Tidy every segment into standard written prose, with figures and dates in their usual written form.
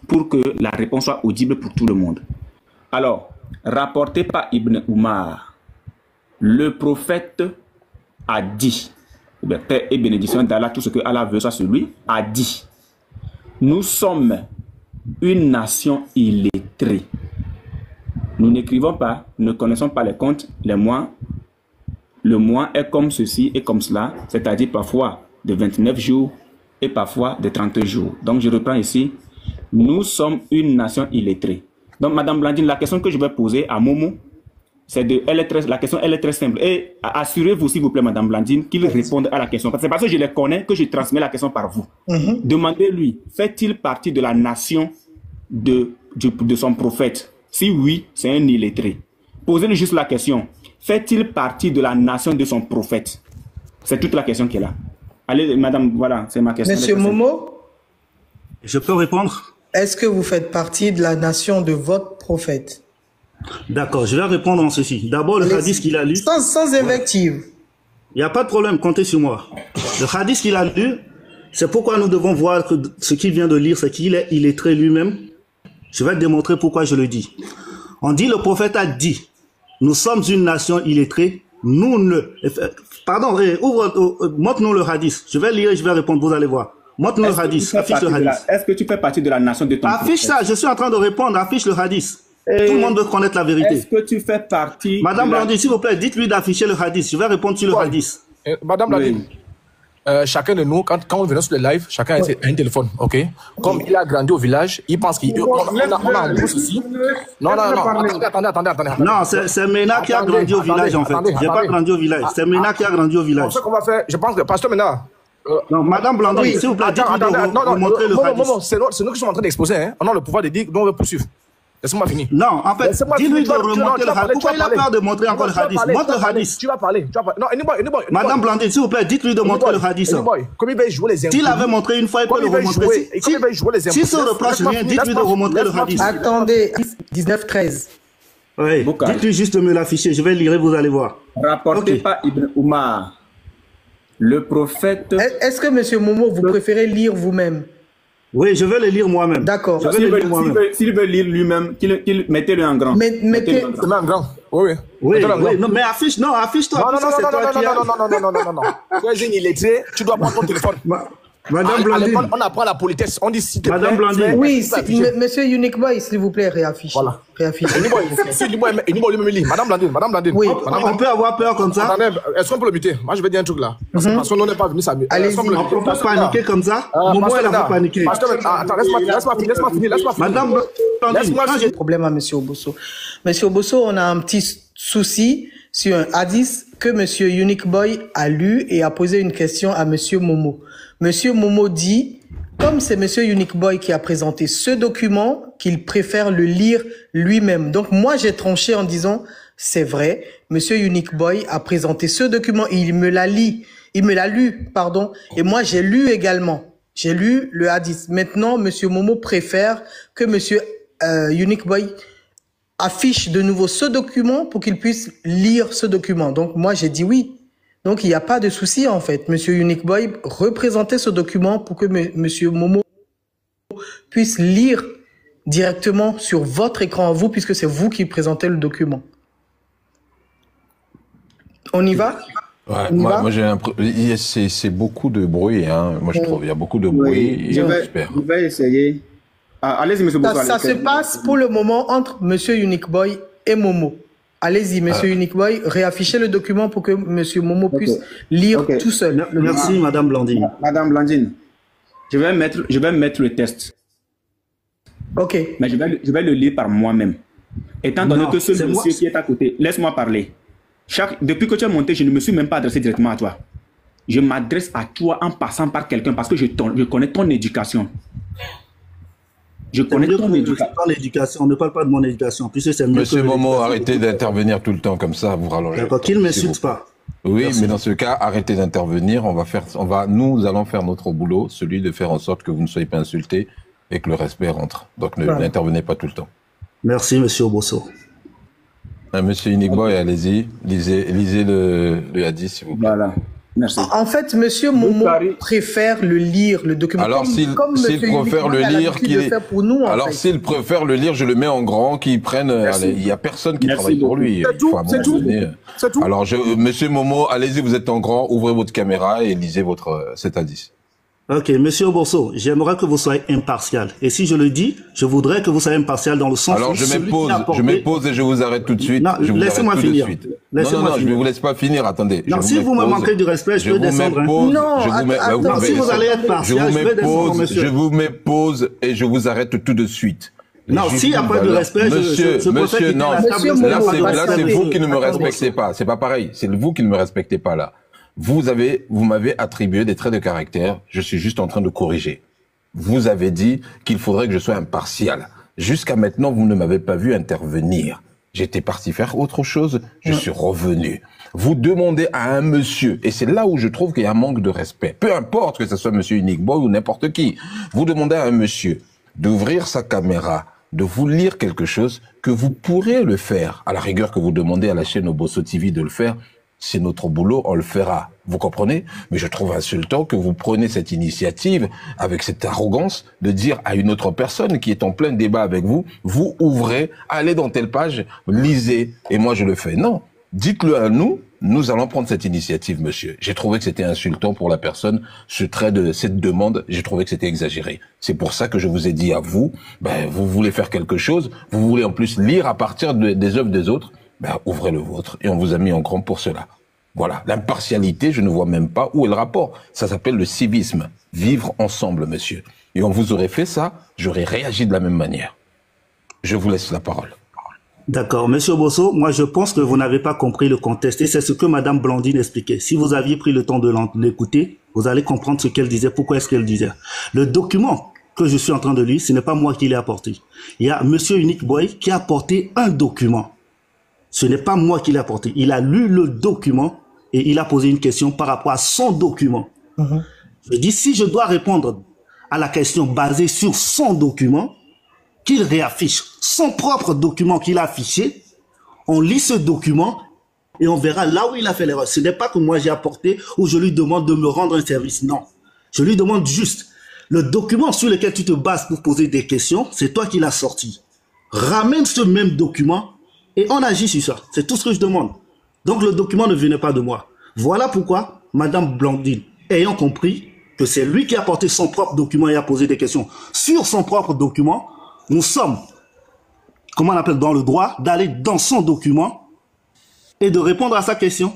pour que la réponse soit audible pour tout le monde. Alors, rapporté par Ibn Umar, le prophète a dit, paix et bénédiction d'Allah, tout ce que Allah veut, soit sur lui, a dit, nous sommes une nation illettrée. Nous n'écrivons pas, ne connaissons pas les comptes, les mois. Le mois est comme ceci et comme cela, c'est-à-dire parfois de 29 jours et parfois de 30 jours. Donc je reprends ici, nous sommes une nation illettrée. Donc Madame Blandine, la question que je vais poser à Momo, la question elle est très simple. Et assurez-vous s'il vous plaît Madame Blandine qu'il réponde à la question. C'est parce que je les connais que je transmets la question par vous. Demandez-lui, fait-il partie de la nation de son prophète? Si oui, c'est un illettré. Posez-lui juste la question. Fait-il partie de la nation de son prophète? C'est toute la question qui est là. Allez, madame, voilà, c'est ma question. Monsieur Momo, je peux répondre? Est-ce que vous faites partie de la nation de votre prophète? D'accord, je vais répondre en ceci. D'abord, le hadith qu'il a lu. Sans invective. Il n'y a pas de problème, comptez sur moi. Le hadith qu'il a lu, c'est pourquoi nous devons voir que ce qu'il vient de lire, c'est qu'il est illettré lui-même. Je vais te démontrer pourquoi je le dis. On dit, le prophète a dit, nous sommes une nation illettrée, nous ne... Pardon, montre-nous le hadith. Je vais lire et je vais répondre, vous allez voir. Montre-nous le hadith, affiche le hadith. Est-ce que tu fais partie de la nation de ton prophète? Affiche ça, je suis en train de répondre, affiche le hadith. Tout le monde veut connaître la vérité. Est-ce que tu fais partie... Madame Blandine, s'il vous plaît, dites-lui d'afficher le hadith. Je vais répondre sur le hadith. Madame Blandine, chacun de nous, quand on vient sur le live, chacun a un téléphone, ok? Comme il a grandi au village, il pense qu'il... On a un bourse ici. Non, attendez. Non, c'est Mena qui a grandi au village, en fait. J'ai pas grandi au village. C'est Mena qui a grandi au village. Ce qu'on va faire, je pense que Pasteur Mena... Non, Madame Blandine, s'il vous plaît, dites-lui de montrer le hadith. C'est nous qui sommes en train d'exposer, hein. On a le pouvoir de dire qu'on veut poursuivre. Laisse-moi finir. Non, en fait, dis-lui de remonter le hadith. Pourquoi il a peur de montrer encore le hadith? Montre le hadith. Tu vas parler. Non, Anyboy. Madame Blandine, s'il vous plaît, dites-lui de montrer le hadith. Comme il va jouer les impôts. S'il avait montré une fois, il peut le remontrer. S'il se reproche rien, dites-lui de remontrer le hadith. Attendez, 19-13. Oui, dites-lui juste de me l'afficher. Je vais lire, vous allez voir. Rapporté par Ibn Umar, le prophète... Est-ce que, monsieur Momo, vous préférez lire vous-même? Oui, je vais le lire moi-même. D'accord. S'il veut lire lui-même, mettez-le en grand. Mettez-le en grand. Oui. Non, mais affiche-toi. Non. Tu es une illettrée, tu dois prendre ton téléphone. Madame Blandine. On apprend la politesse. On dit si tu Madame Blandine. Oui, monsieur Unique Boy, s'il vous plaît, réaffiche. Voilà. Réaffiche. Madame Blandine. Oui. On peut avoir peur comme ça. Est-ce qu'on peut le muter? Moi, je vais dire un truc là. Parce que nous, on n'est pas venu s'amuser. Allez-y. On peut pas paniquer comme ça. Momo, elle a pas paniqué. Attends, laisse-moi finir. Madame Blandine, j'ai un problème à monsieur Obosso. Monsieur Obosso, on a un petit souci sur un hadith que monsieur Unique Boy a lu et a posé une question à monsieur Momo. Monsieur Momo dit, comme c'est monsieur Unique Boy qui a présenté ce document, qu'il préfère le lire lui-même. Donc moi, j'ai tranché en disant, c'est vrai, monsieur Unique Boy a présenté ce document et il me l'a lu, et moi j'ai lu également. J'ai lu le hadith. Maintenant, monsieur Momo préfère que monsieur Unique Boy affiche de nouveau ce document pour qu'il puisse lire ce document. Donc moi, j'ai dit oui. Donc, il n'y a pas de souci, en fait. Monsieur Unique Boy, représentez ce document pour que monsieur Momo puisse lire directement sur votre écran à vous, puisque c'est vous qui présentez le document. On y va? Ouais, moi j'ai l'impression, c'est beaucoup de bruit, hein. Moi, je trouve, il y a beaucoup de bruit. Oui, je vais essayer. Allez-y, monsieur Bosso. Ça se passe pour le moment entre monsieur Unique Boy et Momo. Allez-y, monsieur Unique Boy, réaffichez le document pour que monsieur Momo puisse lire tout seul. Merci, madame Blandine. Madame Blandine, je vais mettre le test. Ok. Mais je vais le lire par moi-même. Étant donné que ce monsieur qui est à côté, laisse-moi parler. Depuis que tu es monté, je ne me suis même pas adressé directement à toi. Je m'adresse à toi en passant par quelqu'un parce que je connais ton éducation. Je connais ton éducation. On ne parle pas de mon éducation. Monsieur Momo, arrêtez d'intervenir tout le temps comme ça, vous rallongez. D'accord, qu'il ne m'insulte pas. Oui, merci. Mais dans ce cas, arrêtez d'intervenir. Nous allons faire notre boulot, celui de faire en sorte que vous ne soyez pas insultés et que le respect rentre. Donc n'intervenez pas tout le temps. Merci, monsieur Obosso. Monsieur Unique Boy, allez-y, lisez le hadith, s'il vous plaît. Voilà. Merci. En fait, Monsieur Momo préfère le lire, le document. Alors, s'il préfère le lire, alors s'il préfère le lire, je le mets en grand, qu'il prenne. Il n'y a personne qui travaille pour lui. C'est tout. Alors, Monsieur Momo, allez-y, vous êtes en grand, ouvrez votre caméra et lisez cet indice. Ok, Monsieur Bosso, j'aimerais que vous soyez impartial. Et si je le dis, je voudrais que vous soyez impartial dans le sens où... Alors, je m'épose et je vous arrête tout de suite. Non, laissez-moi finir. Non, je ne vous laisse pas finir, attendez. Non, si vous me manquez de respect, je peux descendre. Non, si vous allez être partial, je vais descendre, monsieur. Je vous m'épose et je vous arrête tout de suite. Non, s'il n'y a pas de respect, monsieur, non, là, c'est vous qui ne me respectez pas. C'est pas pareil. C'est vous qui ne me respectez pas, là. Vous m'avez attribué des traits de caractère. Je suis juste en train de corriger. Vous avez dit qu'il faudrait que je sois impartial. Jusqu'à maintenant, vous ne m'avez pas vu intervenir. J'étais parti faire autre chose. Je suis revenu. Vous demandez à un monsieur, et c'est là où je trouve qu'il y a un manque de respect. Peu importe que ce soit monsieur Unique Boy ou n'importe qui. Vous demandez à un monsieur d'ouvrir sa caméra, de vous lire quelque chose que vous pourrez le faire. À la rigueur que vous demandez à la chaîne Obosso TV de le faire, c'est notre boulot, on le fera. Vous comprenez? Mais je trouve insultant que vous preniez cette initiative avec cette arrogance de dire à une autre personne qui est en plein débat avec vous, vous ouvrez, allez dans telle page, lisez, et moi je le fais. Non. Dites-le à nous, nous allons prendre cette initiative, monsieur. J'ai trouvé que c'était insultant pour la personne, cette demande, j'ai trouvé que c'était exagéré. C'est pour ça que je vous ai dit à vous, vous voulez faire quelque chose, vous voulez en plus lire à partir des œuvres des autres, ouvrez le vôtre, et on vous a mis en grand pour cela. Voilà, l'impartialité, je ne vois même pas où est le rapport. Ça s'appelle le civisme, vivre ensemble, monsieur. Et on vous aurait fait ça, j'aurais réagi de la même manière. Je vous laisse la parole. D'accord. Monsieur Bosso, moi je pense que vous n'avez pas compris le contexte, et c'est ce que Madame Blandine expliquait. Si vous aviez pris le temps de l'écouter, vous allez comprendre ce qu'elle disait, pourquoi est-ce qu'elle disait. Le document que je suis en train de lire, ce n'est pas moi qui l'ai apporté. Il y a Monsieur Unique Boy qui a apporté un document. Ce n'est pas moi qui l'ai apporté. Il a lu le document et il a posé une question par rapport à son document. Je dis, si je dois répondre à la question basée sur son document, qu'il réaffiche son propre document qu'il a affiché, on lit ce document et on verra là où il a fait l'erreur. Ce n'est pas que moi j'ai apporté ou je lui demande de me rendre un service. Non. Je lui demande juste le document sur lequel tu te bases pour poser des questions, c'est toi qui l'as sorti. Ramène ce même document et on agit sur ça. C'est tout ce que je demande. Donc le document ne venait pas de moi. Voilà pourquoi Madame Blandine, ayant compris que c'est lui qui a apporté son propre document et a posé des questions sur son propre document, nous sommes, comment on appelle, dans le droit d'aller dans son document et de répondre à sa question.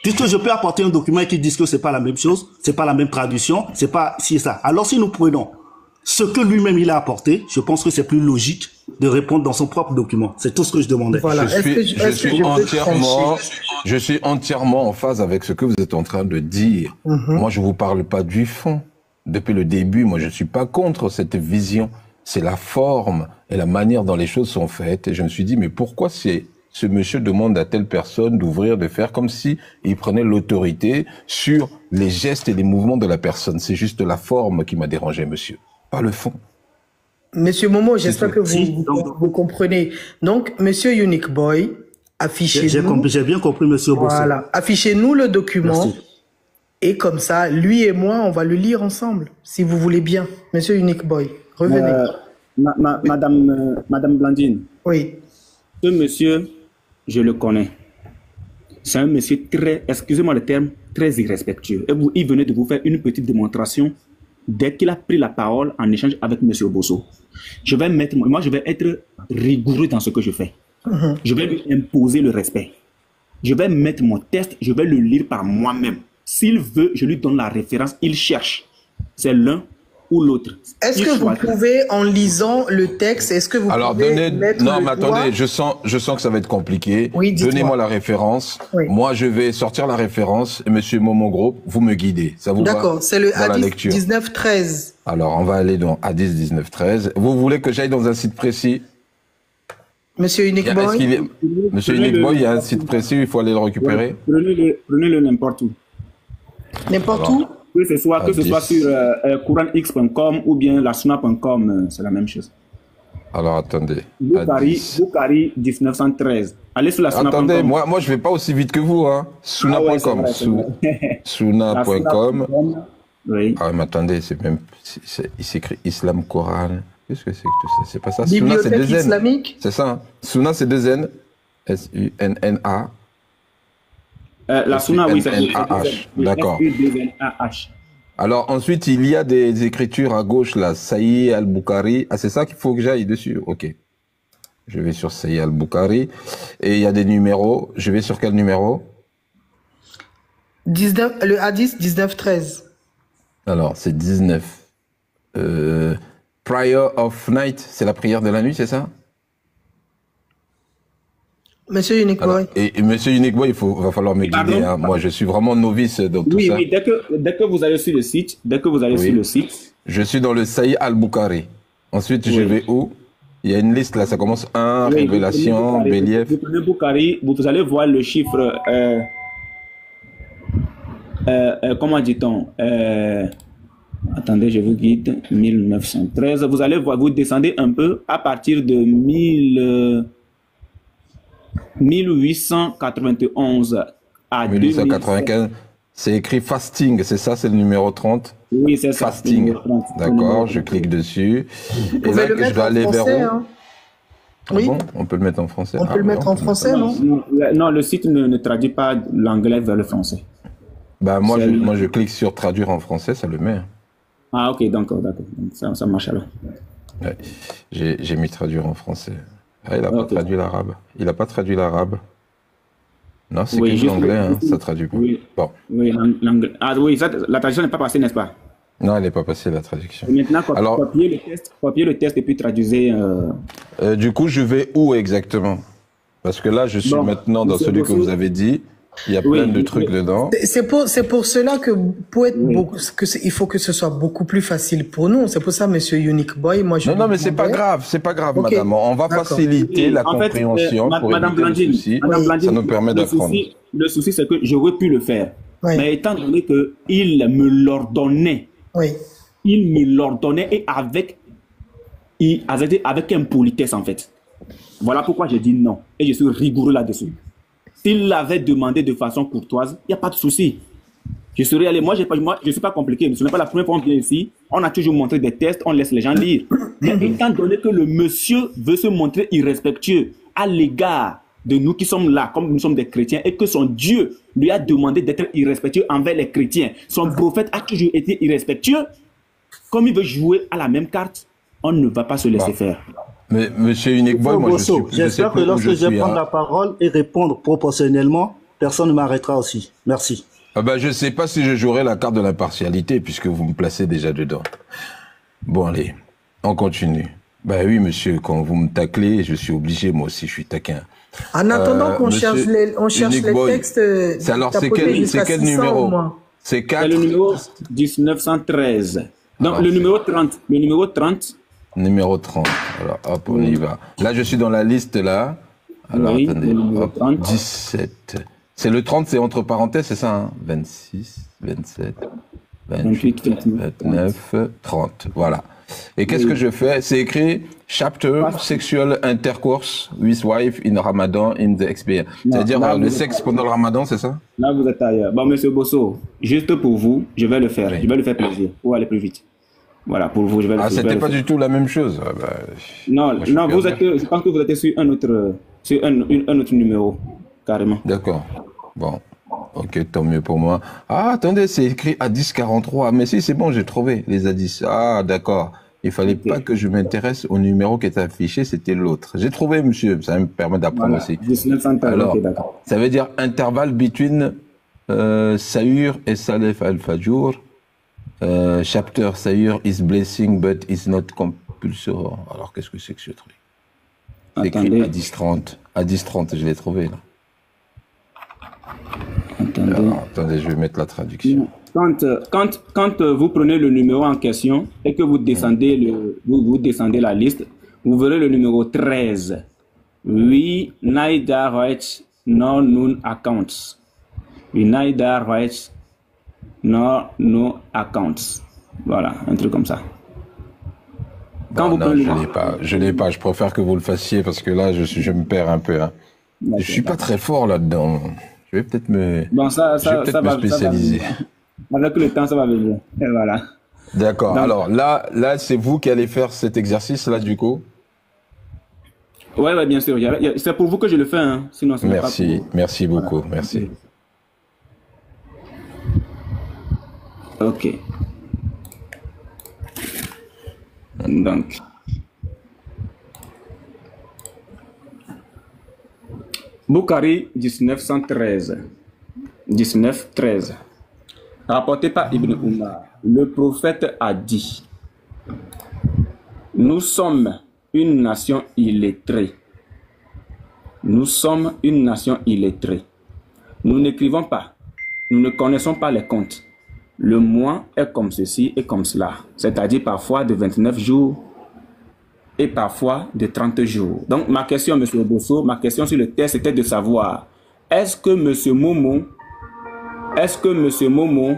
Puisque je peux apporter un document qui dit que c'est pas la même chose, c'est pas la même traduction, c'est pas si et ça. Alors si nous prenons ce que lui-même il a apporté, je pense que c'est plus logique de répondre dans son propre document. C'est tout ce que je demandais. Voilà. Je suis entièrement en phase avec ce que vous êtes en train de dire. Moi, je vous parle pas du fond. Depuis le début, moi, je suis pas contre cette vision. C'est la forme et la manière dont les choses sont faites. Et je me suis dit, mais pourquoi ce monsieur demande à telle personne d'ouvrir, de faire comme si il prenait l'autorité sur les gestes et les mouvements de la personne. C'est juste la forme qui m'a dérangé, monsieur, pas le fond. Monsieur Momo, j'espère que vous comprenez. Donc, Monsieur Unique Boy, affichez-nous. J'ai bien compris, Monsieur Bosso. Voilà, affichez-nous le document. Merci. Et comme ça, lui et moi, on va le lire ensemble, si vous voulez bien. Monsieur Unique Boy, revenez. Madame Blandine. Oui. Ce monsieur, je le connais. C'est un monsieur très, excusez-moi le terme, très irrespectueux. Et il venait de vous faire une petite démonstration dès qu'il a pris la parole en échange avec monsieur Bosso. Je vais être rigoureux dans ce que je fais. Je vais lui imposer le respect. Je vais mettre mon test, je vais le lire par moi-même. S'il veut, je lui donne la référence, il cherche. C'est l'un ou l'autre. Est-ce que vous pouvez, en lisant le texte, est-ce que vous pouvez mettre non, mais attendez, je sens que ça va être compliqué. Oui, donnez-moi la référence. Oui. Moi, je vais sortir la référence et monsieur Momo Group, vous me guidez. Ça vous va? D'accord, c'est le Hadith 1913. Alors, on va aller dans Hadith 1913. Vous voulez que j'aille dans un site précis? Monsieur Unique Boy? Monsieur Unique Boy, il y a un site précis où il faut aller le récupérer? Prenez-le n'importe où. N'importe où? Que ce soit sur couranx.com ou bien lasuna.com, c'est la même chose. Alors, attendez. Boukari 1913. Allez sur la Suna.com. Attendez, moi, je vais pas aussi vite que vous, hein. Suna.com. Suna.com. Oui. Ah, mais attendez, il s'écrit Islam Coran. Qu'est-ce que c'est que tout ça? C'est pas ça. Suna, c'est Bibliothèque 2 N. islamique. C'est ça. Hein. Suna, c'est 2 N. S-U-N-N-A. La Suna, oui, c'est S-U-N-A-H. D'accord. S-U-N-A-H. Alors, ensuite, il y a des écritures à gauche, là. Saïd al-Bukhari. Ah, c'est ça qu'il faut que j'aille dessus. OK. Je vais sur Saïd al-Bukhari. Et il y a des numéros. Je vais sur quel numéro? 19, le hadith 19-13. Alors, c'est 19. Prayer of night, c'est la prière de la nuit, c'est ça? Monsieur Unique Boy. Et Monsieur Unique Boy, va falloir me guider. Hein. Moi, je suis vraiment novice dans tout ça. Oui, dès que vous allez sur le site, je suis dans le Saïd al-Bukhari. Ensuite, je vais où? Il y a une liste là, ça commence 1, Révélation, Bélier. Vous prenez Bukhari, vous allez voir le chiffre, comment dit-on? Attendez, je vous guide, 1913. Vous allez voir, vous descendez un peu à partir de 1891 à 1895. C'est écrit fasting, c'est ça, c'est le numéro 30? Oui, c'est ça. Fasting. D'accord, je clique dessus. Et là, je vais aller vers où? Hein. Ah oui. Bon, on peut le mettre en français. On peut le mettre en français, non? Non, le site ne traduit pas l'anglais vers le français. Bah, moi, je clique sur traduire en français, ça le met. Ah, ok, d'accord. Ça marche alors. Ouais. J'ai mis traduire en français. Ah, il n'a pas traduit l'arabe. Il n'a pas traduit l'arabe. Non, c'est que l'anglais, hein, ça traduit pas. Oui, bon. Oui, l'anglais. Ah oui, ça, la traduction n'est pas passée, n'est-ce pas? Non, elle n'est pas passée, la traduction. Et maintenant, copiez le test et puis traduisez. Du coup, je vais où exactement? Parce que là, je suis maintenant dans celui que vous avez dit. Il y a plein de trucs dedans. C'est pour cela que il faut que ce soit beaucoup plus facile pour nous. C'est pour ça, Monsieur Unique Boy, moi je. Non, mais c'est pas grave, madame. On va faciliter la compréhension pour Madame Blandine, ça nous permet d'apprendre. Le souci, c'est que j'aurais pu le faire, mais étant donné que il me l'ordonnait, il me l'ordonnait et avec impolitesse en fait. Voilà pourquoi j'ai dit non et je suis rigoureux là-dessus. S'il l'avait demandé de façon courtoise, il n'y a pas de souci. Je serais allé. Moi, je ne suis pas compliqué. Ce n'est pas la première fois qu'on vient ici. On a toujours montré des tests, on laisse les gens lire. Mais étant donné que le monsieur veut se montrer irrespectueux à l'égard de nous qui sommes là, comme nous sommes des chrétiens, et que son Dieu lui a demandé d'être irrespectueux envers les chrétiens, son prophète a toujours été irrespectueux, comme il veut jouer à la même carte, on ne va pas se laisser faire. Mais Monsieur Unique Boy, moi j'espère que lorsque je vais prendre la parole et répondre proportionnellement, personne ne m'arrêtera aussi. Merci. Ah ben, je ne sais pas si je jouerai la carte de l'impartialité puisque vous me placez déjà dedans. Bon, allez, on continue. Ben oui, monsieur, quand vous me taclez, je suis obligé, moi aussi, je suis taquin. En attendant qu'on cherche les textes, alors, c'est quel numéro? C'est 4. Le numéro 1913. Donc, alors, le numéro 30. Le numéro 30. Numéro 30. Alors, hop, on y va. Là, je suis dans la liste, là. Alors, oui, attendez. Hop, 17. C'est le 30, c'est entre parenthèses, c'est ça, hein? 26, 27, 28, 29, 30. Voilà. Et qu'est-ce que je fais? C'est écrit Chapter Sexual Intercourse with Wife in Ramadan in the Experience. C'est-à-dire le sexe pendant le Ramadan, c'est ça? Là, vous êtes ailleurs. Bon, monsieur Bosso, juste pour vous, je vais le faire. Oui. Je vais le faire plaisir pour aller plus vite. Voilà, pour vous, je vais le faire. Ah, c'était pas du tout la même chose. Ah, bah, non, non, vous êtes, je pense que vous êtes sur un autre numéro, carrément. D'accord. Bon. Ok, tant mieux pour moi. Ah, attendez, c'est écrit Hadith 43. Mais si, c'est bon, j'ai trouvé les hadiths. Ah, d'accord. Il fallait pas que je m'intéresse au numéro qui était affiché, c'était l'autre. J'ai trouvé, monsieur, ça me permet d'apprendre aussi. 1930, alors, okay, ça veut dire intervalle between Sayur et Salef al-Fajr. Chapter Sayur is blessing but is not compulsory. Alors, qu'est-ce que c'est que ce truc? C'est écrit Hadith 30. Hadith 30, je l'ai trouvé, là. Alors, attendez, je vais mettre la traduction. Quand vous prenez le numéro en question et que vous descendez, vous descendez la liste, vous verrez le numéro 13. We neither write nor known accounts. We neither write nor no accounts. Voilà, un truc comme ça. Quand vous non, prenez je l'ai pas. Je préfère que vous le fassiez parce que là, je me perds un peu. Hein. Je suis pas très fort là-dedans. Je vais peut-être me, spécialiser. Avec le temps, ça va venir. Et voilà. D'accord. Donc, alors là, c'est vous qui allez faire cet exercice-là, du coup? Ouais, bien sûr. C'est pour vous que je le fais. Hein. Sinon, c'est pas pour... Merci beaucoup. Voilà. Merci. Ok. Donc. Bukhari 1913. Rapporté par Ibn Umar, le prophète a dit: nous sommes une nation illettrée. Nous sommes une nation illettrée. Nous n'écrivons pas. Nous ne connaissons pas les comptes. Le mois est comme ceci et comme cela. C'est-à-dire parfois de 29 jours et parfois de 30 jours. Donc ma question, M. Bosso, ma question sur le test, c'était de savoir, est-ce que M. Momo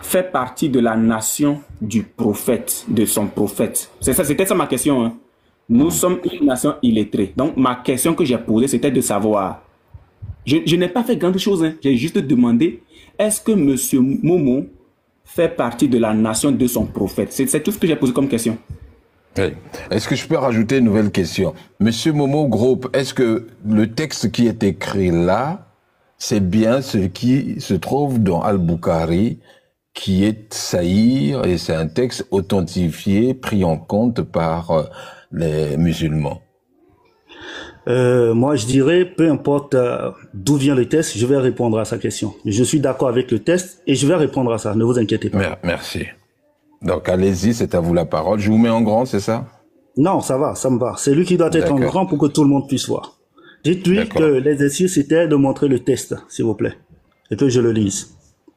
fait partie de la nation du prophète, de son prophète? C'est ça, c'était ça ma question. Hein. Nous sommes une nation illettrée. Donc ma question que j'ai posée, c'était de savoir. Je n'ai pas fait grande chose. Hein. J'ai juste demandé, est-ce que M. Momo fait partie de la nation de son prophète? C'est tout ce que j'ai posé comme question. Oui. Est-ce que je peux rajouter une nouvelle question? Monsieur Momo Group, est-ce que le texte qui est écrit là, c'est bien ce qui se trouve dans Al-Bukhari, qui est Sahih, et c'est un texte authentifié, pris en compte par les musulmans? Moi, je dirais, peu importe d'où vient le test, je vais répondre à sa question. Je suis d'accord avec le test et je vais répondre à ça, ne vous inquiétez pas. Merci. Donc, allez-y, c'est à vous la parole. Je vous mets en grand, c'est ça? Non, ça va, ça me va. C'est lui qui doit être en grand pour que tout le monde puisse voir. Dites-lui que l'exercice, c'était de montrer le test, s'il vous plaît, et que je le lise.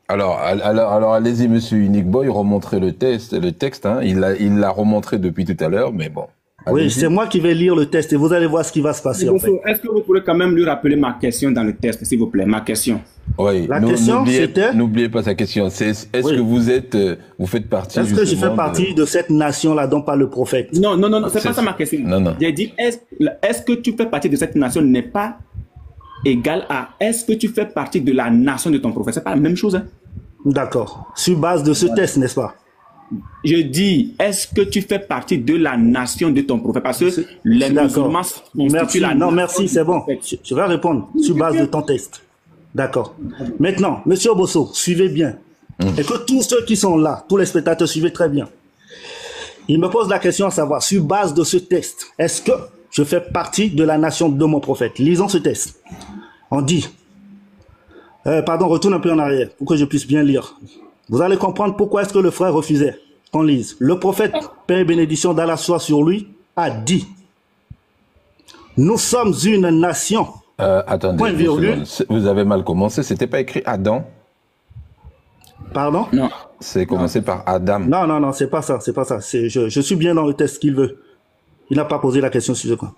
Alors allez-y, monsieur Unique Boy, remontrez le texte, hein. Il l'a remontré depuis tout à l'heure, mais bon. Oui, c'est moi qui vais lire le test et vous allez voir ce qui va se passer. Est-ce que vous pourrez quand même lui rappeler ma question dans le test, s'il vous plaît, ma question? Oui. La question, c'était... N'oubliez pas sa question. Est-ce que vous faites partie... Est-ce que je fais partie de cette nation-là dont parle le prophète? Non, c'est pas ça ma question. Non. J'ai dit, est-ce que tu fais partie de cette nation n'est pas égal à est-ce que tu fais partie de la nation de ton prophète? C'est pas la même chose, hein? D'accord. Sur base de ce test, n'est-ce pas? Je dis, est-ce que tu fais partie de la nation de ton prophète? Parce que les musulmans constituent la nation. Non, merci, c'est bon. Je vais répondre sur base de ton test. D'accord. Maintenant, monsieur Bosso, suivez bien. Et que tous ceux qui sont là, tous les spectateurs, suivez très bien. Il me pose la question à savoir, sur base de ce test, est-ce que je fais partie de la nation de mon prophète? Lisons ce test. On dit... retourne un peu en arrière pour que je puisse bien lire. Vous allez comprendre pourquoi est-ce que le frère refusait qu'on lise. Le prophète, paix et bénédiction d'Allah soit sur lui, a dit: nous sommes une nation. Attendez, point virgule. Vous avez mal commencé. C'était pas écrit Adam? Pardon? Non. C'est commencé par Adam. Non, c'est pas ça. Je suis bien dans le test qu'il veut. Il n'a pas posé la question sur ce point.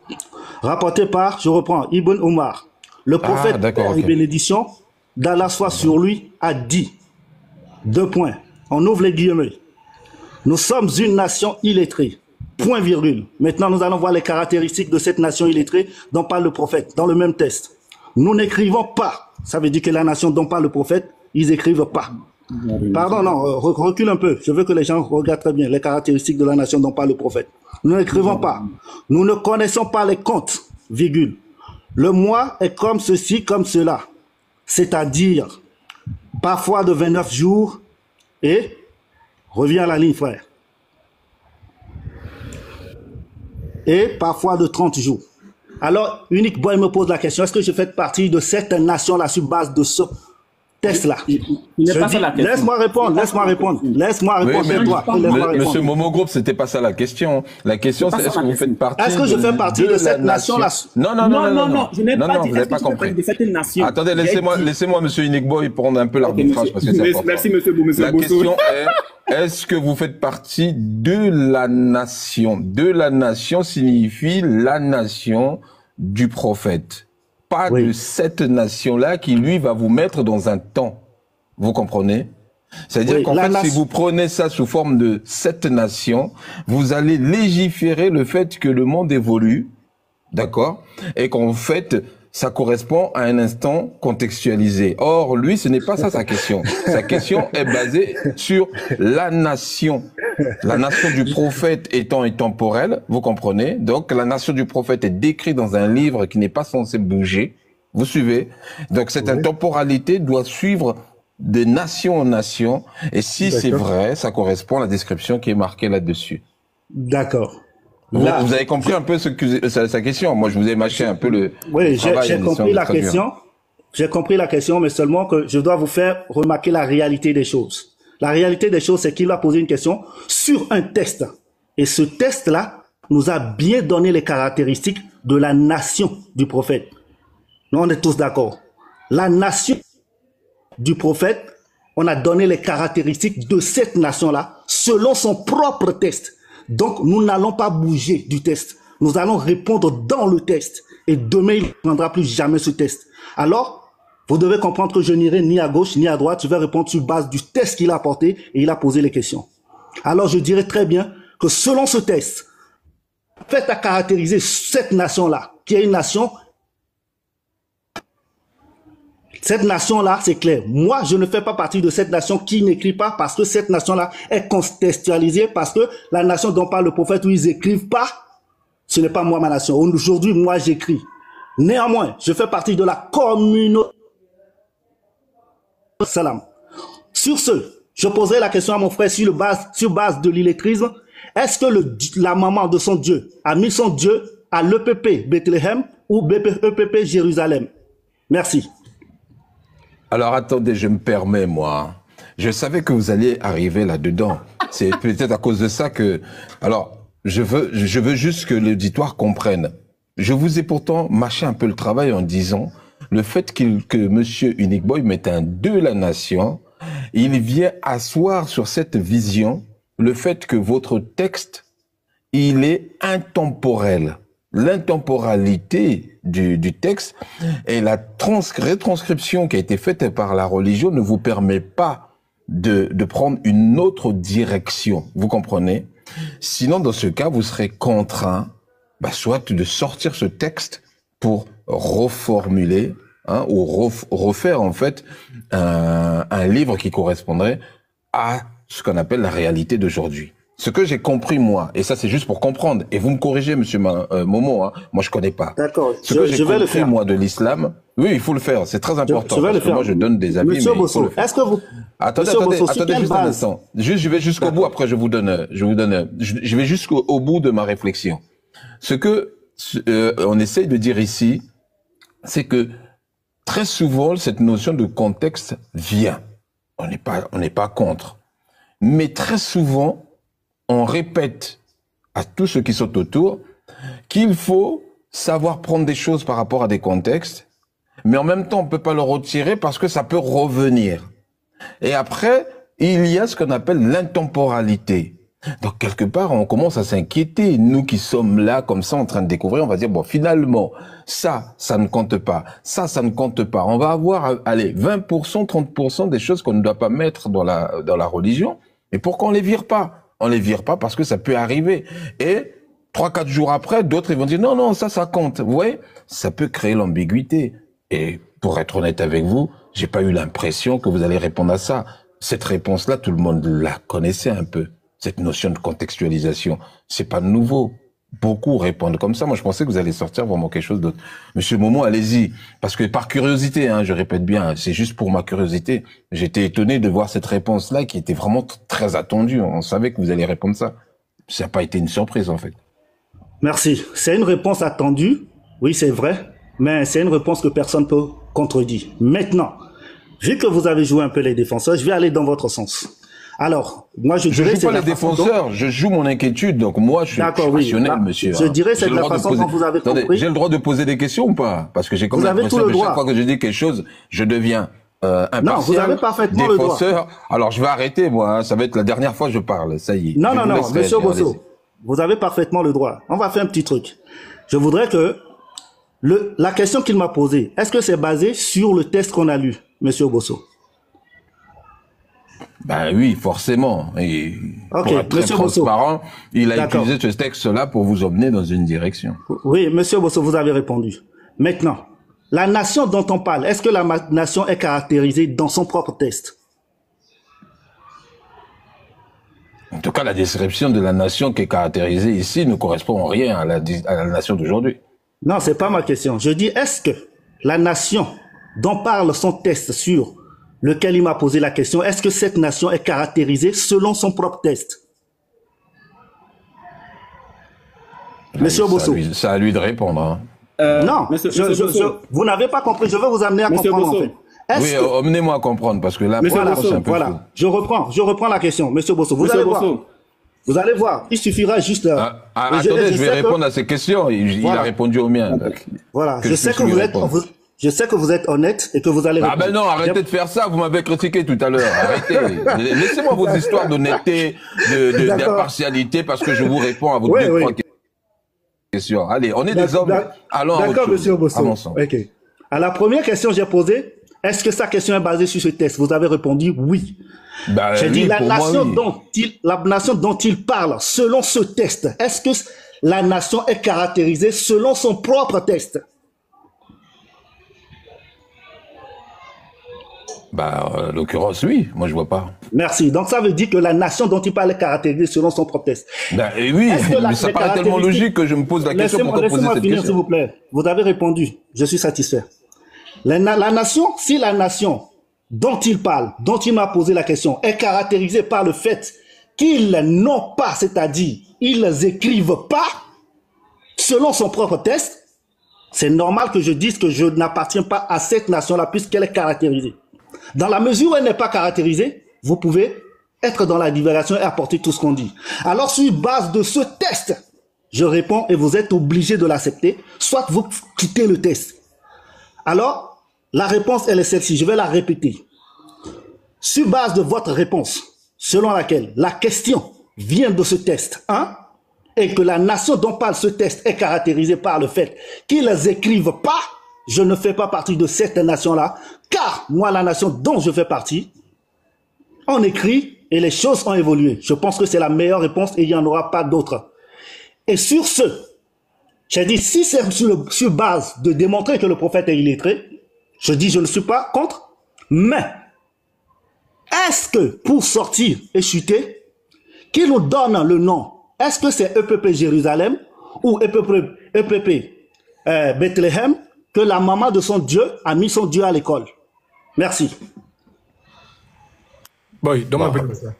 Rapporté par, je reprends, Ibn Umar. Le prophète, paix et bénédiction d'Allah soit sur lui, a dit, : on ouvre les guillemets, nous sommes une nation illettrée, point virgule. Maintenant, nous allons voir les caractéristiques de cette nation illettrée dont parle le prophète, dans le même test. Nous n'écrivons pas, ça veut dire que la nation dont parle le prophète, ils écrivent pas. Pardon, non, recule un peu, je veux que les gens regardent très bien les caractéristiques de la nation dont parle le prophète. Nous n'écrivons pas, nous ne connaissons pas les comptes, virgule. Le mois est comme ceci, comme cela. C'est-à-dire, parfois de 29 jours, et, reviens à la ligne, frère, et parfois de 30 jours. Alors, Unique Boy me pose la question, est-ce que je fais partie de cette nation-là sur base de ce test-là? Laisse-moi répondre, Monsieur Momo Group, c'était pas ça la question. La question, c'est est-ce que vous faites partie... Est-ce que je fais partie de cette nation-là? Non, je n'ai pas dit vous n'avez pas compris. De cette nation. Attendez, laissez-moi, monsieur Unique Boy, prendre un peu l'arbitrage, parce que c'est important. Merci, monsieur Bosso. La question est, est-ce que vous faites partie de la nation? De la nation signifie la nation du prophète. Pas de cette nation-là qui, lui, va vous mettre dans un temps. Vous comprenez? C'est-à-dire Oui, qu'en la fait, nation- si vous prenez ça sous forme de 7 nations, vous allez légiférer le fait que le monde évolue, d'accord, et qu'en fait, ça correspond à un instant contextualisé. Or, lui, ce n'est pas ça sa question. Sa question est basée sur la nation. La nation du prophète étant intemporelle, vous comprenez? Donc, la nation du prophète est décrite dans un livre qui n'est pas censé bouger. Vous suivez? Donc, cette intemporalité doit suivre de nation en nation. Et si c'est D'accord. vrai, ça correspond à la description qui est marquée là-dessus. D'accord. Vous, Là, vous avez compris un peu sa question. Moi, je vous ai mâché un peu le oui, travail j'ai en essayant compris de la traduire. question. J'ai compris la question, mais seulement que je dois vous faire remarquer la réalité des choses. La réalité des choses, c'est qu'il a posé une question sur un test. Et ce test-là nous a bien donné les caractéristiques de la nation du prophète. Nous, on est tous d'accord. La nation du prophète, on a donné les caractéristiques de cette nation-là selon son propre test. Donc, nous n'allons pas bouger du test. Nous allons répondre dans le test. Et demain, il ne prendra plus jamais ce test. Alors, vous devez comprendre que je n'irai ni à gauche ni à droite. Je vais répondre sur base du test qu'il a apporté et il a posé les questions. Alors, je dirais très bien que selon ce test, faites à caractériser cette nation-là, qui est une nation. Cette nation-là, c'est clair. Moi, je ne fais pas partie de cette nation qui n'écrit pas parce que cette nation-là est contextualisée, parce que la nation dont parle le prophète où ils écrivent pas, ce n'est pas moi ma nation. Aujourd'hui, moi, j'écris. Néanmoins, je fais partie de la communauté. Salam. Sur ce, je poserai la question à mon frère sur base de l'illettrisme. Est-ce que la maman de son Dieu a mis son Dieu à l'EPP Bethléem ou EPP Jérusalem? Merci. Alors attendez, je me permets, moi. Je savais que vous alliez arriver là-dedans. C'est peut-être à cause de ça que... Alors, je veux juste que l'auditoire comprenne. Je vous ai pourtant mâché un peu le travail en disant le fait que Monsieur Unique Boy mette un de la nation, il vient asseoir sur cette vision le fait que votre texte, il est intemporel. L'intemporalité du texte et la retranscription qui a été faite par la religion ne vous permet pas de prendre une autre direction. Vous comprenez? Sinon, dans ce cas, vous serez contraint, soit de sortir ce texte pour reformuler, ou refaire en fait un livre qui correspondrait à ce qu'on appelle la réalité d'aujourd'hui. Ce que j'ai compris, moi, et ça c'est juste pour comprendre, et vous me corrigez, monsieur Momo, moi je connais pas. D'accord, Ce que j'ai je vais le compris, faire. moi, de l'islam, oui, il faut le faire, c'est très important. Je vais le parce que faire. moi je donne des avis, Monsieur mais il faut Bosso, le faire. est-ce que vous... Attendez, Monsieur Bosso, sur attendez quelle juste un base? instant. Je vais jusqu'au bout, après je vais jusqu'au bout de ma réflexion. Ce que on essaye de dire ici, c'est que très souvent cette notion de contexte vient. On n'est pas contre. Mais très souvent, on répète à tous ceux qui sont autour qu'il faut savoir prendre des choses par rapport à des contextes, mais en même temps, on peut pas le retirer parce que ça peut revenir. Et après, il y a ce qu'on appelle l'intemporalité. Donc, quelque part, on commence à s'inquiéter. Nous qui sommes là, comme ça, en train de découvrir, on va dire, bon, finalement, ça ne compte pas. Ça ne compte pas. On va avoir, allez, 20%, 30% des choses qu'on ne doit pas mettre dans la religion. Mais pourquoi on les vire pas? On les vire pas parce que ça peut arriver. Et 3-4 jours après, d'autres ils vont dire non, ça compte. Vous voyez, ça peut créer l'ambiguïté. Et pour être honnête avec vous, j'ai pas eu l'impression que vous allez répondre à ça. Cette réponse-là, tout le monde la connaissait un peu. Cette notion de contextualisation, c'est pas nouveau. Beaucoup répondent comme ça. Moi, je pensais que vous allez sortir vraiment quelque chose d'autre. Monsieur Momo, allez-y. Parce que par curiosité, je répète bien, c'est juste pour ma curiosité. J'étais étonné de voir cette réponse-là qui était vraiment très attendue. On savait que vous alliez répondre ça. Ça n'a pas été une surprise, en fait. Merci. C'est une réponse attendue. Oui, c'est vrai. Mais c'est une réponse que personne ne peut contredire. Maintenant, vu que vous avez joué un peu les défenseurs, je vais aller dans votre sens. Alors, moi, je dirais... Je joue pas les défenseurs, je joue mon inquiétude. Donc moi, je suis rationnel, monsieur. Je dirais c'est de la façon dont vous avez compris. J'ai le droit de poser des questions ou pas? Parce que j'ai comme l'impression que chaque fois que je dis quelque chose, je deviens impartial. Non, vous avez parfaitement défenseur. le droit. Alors, je vais arrêter, moi. Ça va être la dernière fois que je parle. Ça y est. Non, monsieur Bosso, vous avez parfaitement le droit. On va faire un petit truc. Je voudrais que la question qu'il m'a posée, est-ce que c'est basé sur le test qu'on a lu, monsieur Bosso? Ben oui, forcément. Et Ok, pour être très Monsieur Bosso. transparent, il a D'accord. utilisé ce texte-là pour vous emmener dans une direction. Oui, Monsieur Bosso, vous avez répondu. Maintenant, la nation dont on parle, est-ce que la nation est caractérisée dans son propre texte? En tout cas, la description de la nation qui est caractérisée ici ne correspond en rien à la nation d'aujourd'hui. Non, c'est pas ma question. Je dis, est-ce que la nation dont parle son texte sur lequel il m'a posé la question, est-ce que cette nation est caractérisée selon son propre texte? Monsieur Bosso. C'est à lui de répondre. Hein. Non, vous n'avez pas compris. Je veux vous amener à comprendre en fait. Oui, emmenez-moi à comprendre parce que là, voilà, c'est un peu fou. Je reprends la question, Monsieur Bosso. Vous allez voir. Vous allez voir. Il suffira juste. Attendez, je vais répondre à ces questions. Il a répondu aux miennes. Voilà. Je sais que vous êtes honnête et que vous allez répondre. Ah ben non, arrêtez de faire ça. Vous m'avez critiqué tout à l'heure. Arrêtez. Laissez-moi vos histoires d'honnêteté, d'impartialité, parce que je vous réponds à vos deux, trois questions. Allez, on est des hommes. Allons à autre chose. D'accord, Monsieur Bosso. Ok. À la première question que j'ai posée, est-ce que sa question est basée sur ce texte? Vous avez répondu oui. Bah, j'ai dit la nation dont il parle selon ce texte. Est-ce que la nation est caractérisée selon son propre texte? Bah, en l'occurrence, oui. Moi, je vois pas. Merci. Donc, ça veut dire que la nation dont il parle est caractérisée selon son propre texte. Bah, oui, mais ça paraît tellement logique que je me pose la question. Laissez-moi finir, s'il vous plaît. Vous avez répondu. Je suis satisfait. La nation, si la nation dont il parle, dont il m'a posé la question, est caractérisée par le fait qu'ils n'ont pas, c'est-à-dire, ils écrivent pas selon son propre texte, c'est normal que je dise que je n'appartiens pas à cette nation-là puisqu'elle est caractérisée. Dans la mesure où elle n'est pas caractérisée, vous pouvez être dans la divagation et apporter tout ce qu'on dit. Alors, sur base de ce test, je réponds et vous êtes obligé de l'accepter, soit vous quittez le test. Alors, la réponse, elle est celle-ci. Je vais la répéter. Sur base de votre réponse, selon laquelle la question vient de ce test 1, et que la nation dont parle ce test est caractérisée par le fait qu'ils écrivent pas, je ne fais pas partie de cette nation-là, car moi, la nation dont je fais partie, on écrit et les choses ont évolué. Je pense que c'est la meilleure réponse et il n'y en aura pas d'autre. Et sur ce, j'ai dit, si c'est sur base de démontrer que le prophète est illettré, je dis, je ne suis pas contre, mais est-ce que pour sortir et chuter, qu'il nous donne le nom, est-ce que c'est EPP Jérusalem ou EPP Bethléem que la maman de son Dieu a mis son Dieu à l'école? Merci. Boy, donne-moi un peu ça.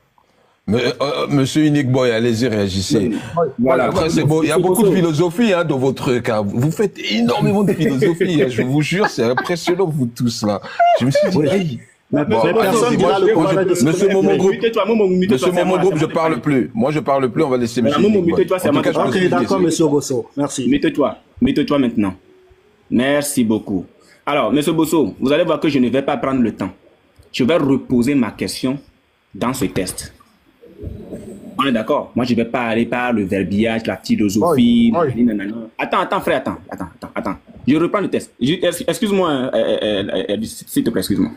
Monsieur Unique Boy, allez-y, réagissez. Voilà, après, c'est beau. Il y a beaucoup de philosophie dans votre cas. Vous faites énormément de philosophie. Je vous jure, c'est impressionnant, vous tous là. Je me suis dit, hey. Monsieur Momo Group, je parle plus. Moi, je parle plus. On va laisser Monsieur Unique Boy. Ok, d'accord, Monsieur Bosso. Merci. Mettez-toi maintenant. Merci beaucoup. Alors, Monsieur Bosso, vous allez voir que je ne vais pas prendre le temps. Je vais reposer ma question dans ce test. On est d'accord? Moi, je ne vais pas aller par le verbiage, la philosophie. Attends, frère, attends. Je reprends le test. Excuse-moi, s'il te plaît, excuse-moi.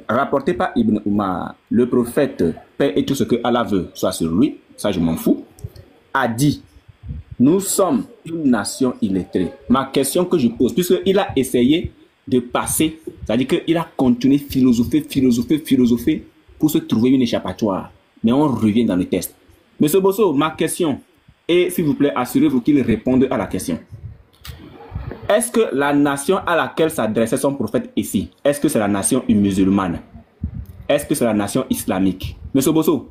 Rapporté par Ibn Umar, le prophète, paix et tout ce que Allah veut, soit sur lui, ça je m'en fous, a dit, nous sommes une nation illettrée. Ma question que je pose, puisqu'il a essayé de passer, c'est-à-dire qu'il a continué philosopher pour se trouver une échappatoire. Mais on revient dans le test. Monsieur Bosso, ma question, et s'il vous plaît, assurez-vous qu'il réponde à la question. Est-ce que la nation à laquelle s'adressait son prophète ici, est-ce que c'est la nation musulmane? Est-ce que c'est la nation islamique? Monsieur Bosso,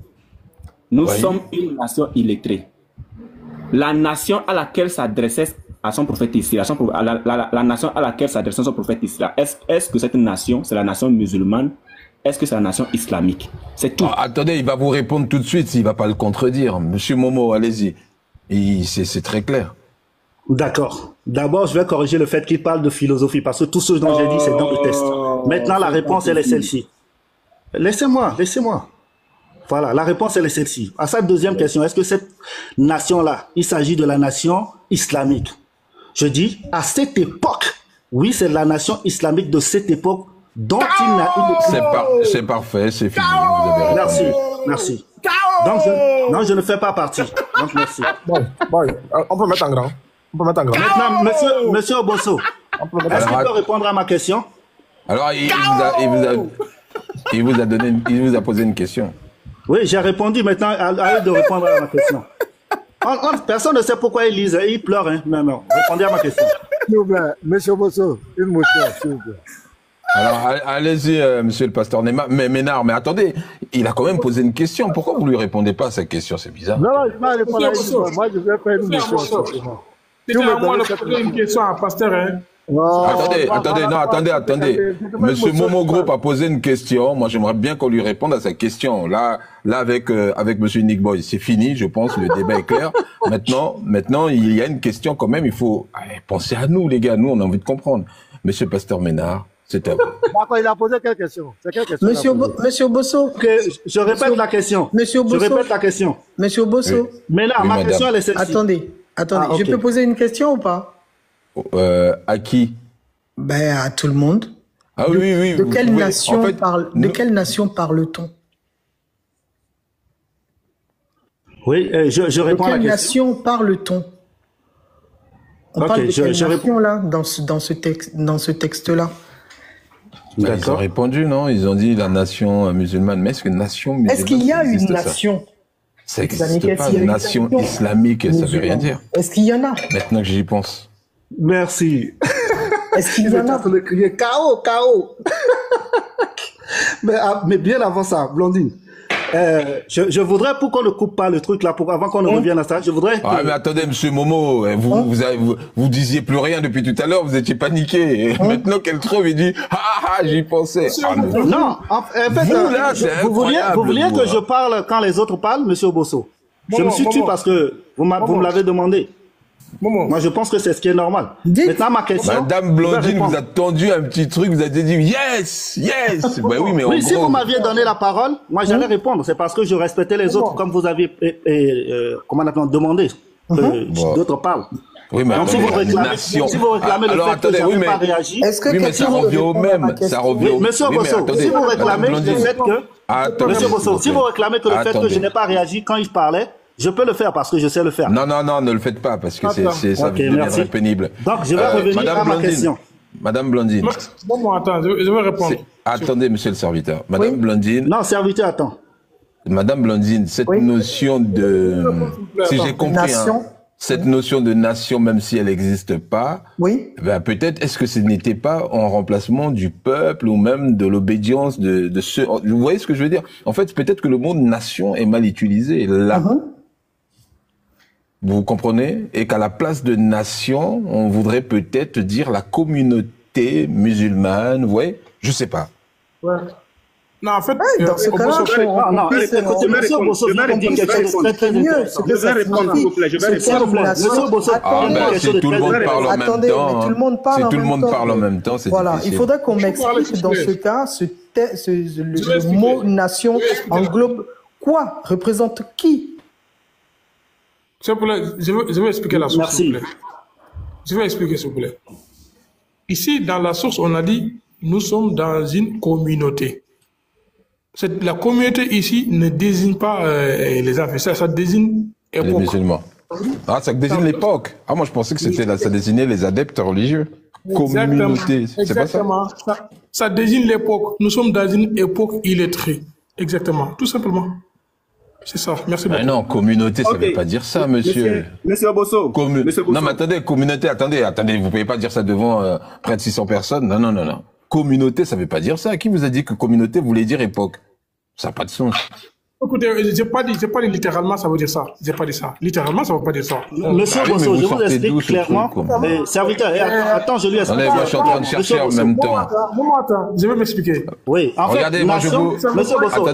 nous sommes une nation illettrée. La nation à laquelle s'adressait à son prophète ici, la nation à laquelle s'adressait son prophète ici, est-ce que cette nation, c'est la nation musulmane? Est-ce que c'est la nation islamique? C'est tout. Attendez, il va vous répondre tout de suite s'il ne va pas le contredire. Monsieur Momo, allez-y. C'est très clair. D'accord. D'abord, je vais corriger le fait qu'il parle de philosophie, parce que tout ce dont j'ai dit, c'est dans le test. Maintenant, la réponse, elle est celle-ci. Laissez-moi. Voilà, la réponse, elle est celle-ci. À sa deuxième question, est-ce que cette nation-là, il s'agit de la nation islamique? Je dis, à cette époque, oui, c'est la nation islamique de cette époque dont il n'a C'est parfait, c'est fini. Vous avez répondu. Merci, merci. Donc, je ne fais pas partie. Donc, merci. Bon, on peut mettre en grand. Maintenant, monsieur Obosso, est-ce qu'il peut répondre à ma question? Alors, il vous a posé une question. Oui, j'ai répondu. Maintenant, à eux de répondre à ma question. Personne ne sait pourquoi ils lisent. Ils pleurent. Hein. Non. Répondez à ma question. S'il vous plaît, monsieur Bosso, une motion, s'il vous plaît. Alors, allez-y, monsieur le pasteur Ménard. Mais attendez, il a quand même posé une question. Pourquoi vous lui répondez pas à sa question? C'est bizarre. Non, je ne vais pas répondre à une question. Moi, je vais faire une motion. C'était à moi de poser une question à pasteur. Hein. Attendez. Monsieur Momo Group a posé une question. Moi, j'aimerais bien qu'on lui réponde à sa question. Là, avec monsieur Nick Boy, c'est fini. Je pense le débat est clair. Maintenant, il y a une question quand même. Il faut penser à nous, les gars. Nous, on a envie de comprendre. Monsieur Pasteur Ménard, c'est à vous. D'accord, il a posé quelle question? C'est quelle question? Monsieur Bosso. Okay, je répète la question. Monsieur Bosso. Je répète la question. Monsieur Bosso. Mais là, ma question, elle est celle-ci. Attendez. Okay. Je peux poser une question ou pas? À qui? Ben, à tout le monde. Ah oui. De quelle nation parle-t-on? Oui, je réponds à la question. De quelle nation parle-t-on? On parle de quelle nation, là, dans ce texte-là? Ils ont répondu, non? Ils ont dit la nation musulmane. Mais est-ce que nation musulmane? Est-ce qu'il y a une nation? Ça n'existe pas. Une nation islamique, ça veut rien dire. Est-ce qu'il y en a? Maintenant que j'y pense. Merci. Est-ce qu'il y en a? De crier KO. mais bien avant ça, Blondine. Je voudrais, pour qu'on ne coupe pas le truc là, avant qu'on ne revienne à ça, je voudrais... Ah, mais attendez, monsieur Momo, vous disiez plus rien depuis tout à l'heure, vous étiez paniqué. Maintenant qu'elle trouve, il dit, j'y pensais. Non, en fait, vous vouliez que je parle quand les autres parlent, monsieur Obosso? Je me suis tué parce que vous me l'avez demandé. Moi, je pense que c'est ce qui est normal. Maintenant, ma question... Madame Blondine vous a tendu un petit truc, vous avez dit yes. Ben oui, mais si vous m'aviez donné la parole, moi, j'allais répondre. C'est parce que je respectais les autres, comme vous aviez demandé. D'autres parlent. Oui, mais donc, si vous réclamez le fait que je n'avais pas réagi... mais ça revient au même. Monsieur Bosso, si vous réclamez le fait que... Monsieur Bosso, si vous réclamez que le fait que je n'ai pas réagi quand il parlait, je peux le faire parce que je sais le faire. Non, ne le faites pas parce que ça deviendrait pénible. Donc, je vais revenir à ma question. Madame Blondine. Attends, je vais répondre. Attendez, monsieur le serviteur. Madame Blondine. Non, serviteur, attends. Madame Blondine, cette notion de... Si j'ai compris, cette notion de nation, même si elle n'existe pas, peut-être est-ce que ce n'était pas en remplacement du peuple ou même de l'obédience de ceux... Vous voyez ce que je veux dire? En fait, peut-être que le mot nation est mal utilisé là. Vous comprenez? Et qu'à la place de nation, on voudrait peut-être dire la communauté musulmane, vous voyez? Je sais pas. Non, en fait, dans ce cas-là, écoutez, monsieur Bosso, vous avez dit quelque chose de très mieux. Je vais répondre, s'il vous plaît. Monsieur Bosso, si tout le monde parle en même temps, tout le monde parle en même temps, c'est voilà, difficile. il faudrait qu'on m'explique dans ce cas, le mot nation englobe quoi? Représente qui? Je vais expliquer la source, merci. S'il vous plaît. Je vais expliquer, s'il vous plaît. Ici, dans la source, on a dit, nous sommes dans une communauté. La communauté ici ne désigne pas les affaires, ça désigne époque. Les musulmans. Ça désigne l'époque. Moi je pensais que ça désignait les adeptes religieux. Communauté, c'est pas ça? Ça désigne l'époque. Nous sommes dans une époque illettrée. Exactement, tout simplement. C'est ça, merci beaucoup. Non, communauté, ça veut pas dire ça, monsieur. Monsieur Bosso. Non, mais attendez, communauté, attendez, vous pouvez pas dire ça devant près de 600 personnes. Non. Communauté, ça veut pas dire ça. Qui vous a dit que communauté voulait dire époque? Ça n'a pas de sens. Écoutez, j'ai pas dit littéralement ça veut dire ça. J'ai pas dit ça. Littéralement, ça veut pas dire ça. Monsieur Bosso, je vous explique clairement. Serviteur, attends, je lui explique. Moi, je suis en train de chercher en même temps. Attends, je vais m'expliquer. Oui, en fait, regardez, moi, Monsieur Bosso,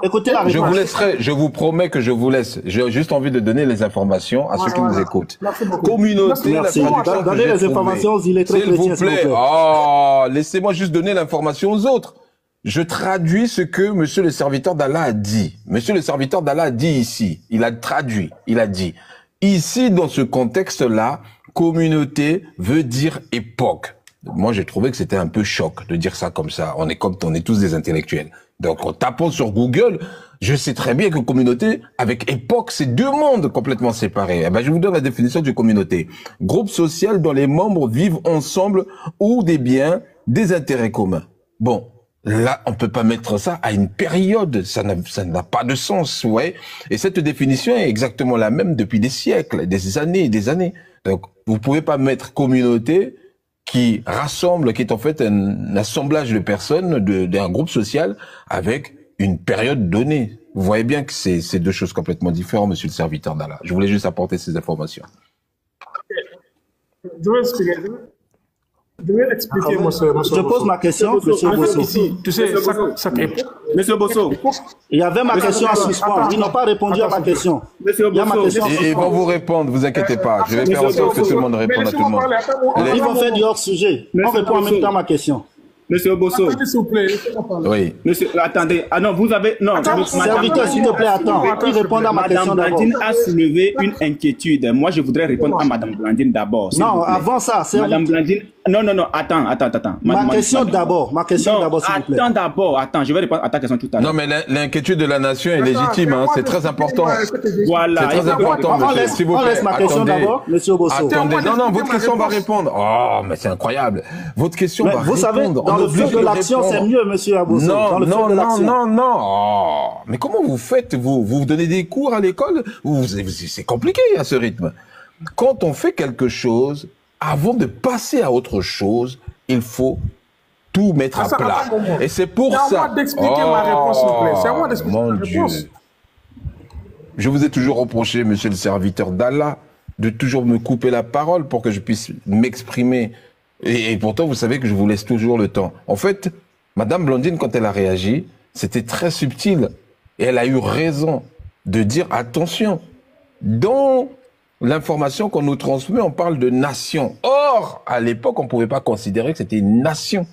écoutez la réponse. Je vous promets que je vous laisse. J'ai juste envie de donner les informations à ceux qui nous écoutent. Communauté, merci. Donnez les informations aux illettrés chrétiens, s'il vous plaît. Laissez-moi juste donner l'information aux autres. Je traduis ce que monsieur le serviteur d'Allah a dit. Monsieur le serviteur d'Allah a dit ici. Il a traduit. Il a dit. Ici, dans ce contexte-là, communauté veut dire époque. moi j'ai trouvé que c'était un peu choc de dire ça comme ça. On est tous des intellectuels. Donc en tapant sur Google, je sais très bien que communauté avec époque, c'est deux mondes complètement séparés. Eh ben, je vous donne la définition de communauté. Groupe social dont les membres vivent ensemble ou des biens, des intérêts communs. Bon, là, on peut pas mettre ça à une période. Ça n'a pas de sens, ouais. Et cette définition est exactement la même depuis des siècles, des années et des années. Donc, vous pouvez pas mettre communauté qui rassemble, qui est en fait un assemblage de personnes d'un groupe social avec une période donnée. Vous voyez bien que c'est deux choses complètement différentes, monsieur le serviteur d'Allah. Je voulais juste apporter ces informations. Je vais expliquer, Je pose ma question, monsieur Bosso. Tu sais, Monsieur Bosso. Il y avait ma question à suspendre. Ils n'ont pas répondu à ma question. Monsieur Bosso. Ils vont vous répondre, vous inquiétez pas. Je vais faire en sorte que tout le monde réponde à tout le monde. Ils vont faire du hors-sujet. On répond en même temps à ma question. Monsieur Bosso. S'il vous plaît. Oui. Monsieur, attendez. Ah non, vous avez... Non, serviteur, s'il te plaît, attends. Ils répondent à ma question Madame d'abord. Blandine a soulevé une inquiétude. Moi, je voudrais répondre à Madame Blandine d'abord. Non, avant ça, Madame Blandine... Non, attends. Ma question d'abord, s'il vous plaît. Attends, je vais répondre à ta question tout à l'heure. Non, mais l'inquiétude de la nation est légitime, hein. C'est très important. Voilà. C'est très important, monsieur. S'il vous On plaît, laisse ma question attendez. d'abord, monsieur Bosso. Attendez, non, votre question va répondre. Oh, mais c'est incroyable. Votre question va répondre. Vous savez, dans le feu de l'action, c'est mieux, monsieur Abosso. Non. Oh, mais comment vous faites, vous donnez des cours à l'école? C'est compliqué à ce rythme. Quand on fait quelque chose, avant de passer à autre chose, il faut tout mettre à plat. Et c'est pour ça. C'est à moi d'expliquer ma réponse, s'il vous plaît. C'est à moi d'expliquer ma réponse. Je vous ai toujours reproché, monsieur le serviteur d'Allah, de toujours me couper la parole pour que je puisse m'exprimer. Et pourtant, vous savez que je vous laisse toujours le temps. En fait, Madame Blandine, quand elle a réagi, c'était très subtil. Et elle a eu raison de dire attention. Dans l'information qu'on nous transmet, on parle de nation. Or, à l'époque, on ne pouvait pas considérer que c'était une nation.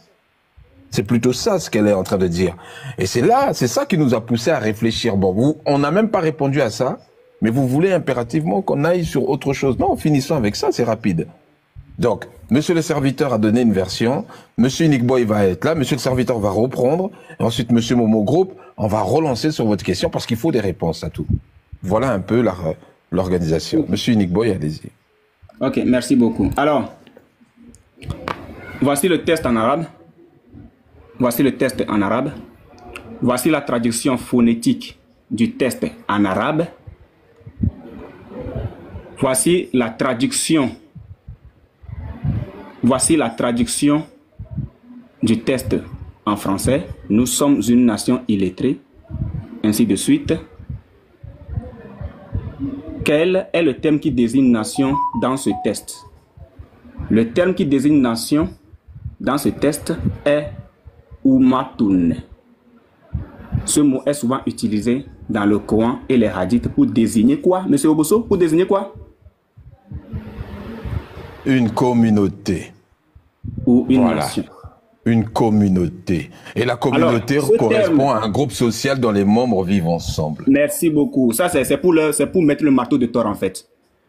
C'est plutôt ça ce qu'elle est en train de dire. Et c'est ça qui nous a poussé à réfléchir. Bon, on n'a même pas répondu à ça, mais vous voulez impérativement qu'on aille sur autre chose. Non, finissons avec ça, c'est rapide. Donc, monsieur le serviteur a donné une version, monsieur Unique Boy va être là, monsieur le serviteur va reprendre, et ensuite monsieur Momo Group, on va relancer sur votre question parce qu'il faut des réponses à tout. Voilà un peu l'organisation. Monsieur Unique Boy, allez-y. Ok, merci beaucoup. Alors, voici le test en arabe. Voici le test en arabe. Voici la traduction phonétique du test en arabe. Voici la traduction. Voici la traduction du test en français. Nous sommes une nation illettrée. Ainsi de suite. Quel est le terme qui désigne nation dans ce test? Le terme qui désigne nation dans ce test est Ummatun. Ce mot est souvent utilisé dans le Coran et les hadiths pour désigner quoi, monsieur Obosso? Pour désigner quoi? Une communauté. Ou une nation. Une communauté. Et la communauté correspond à un groupe social dont les membres vivent ensemble. Merci beaucoup. Ça, c'est pour mettre le marteau de Thor, en fait.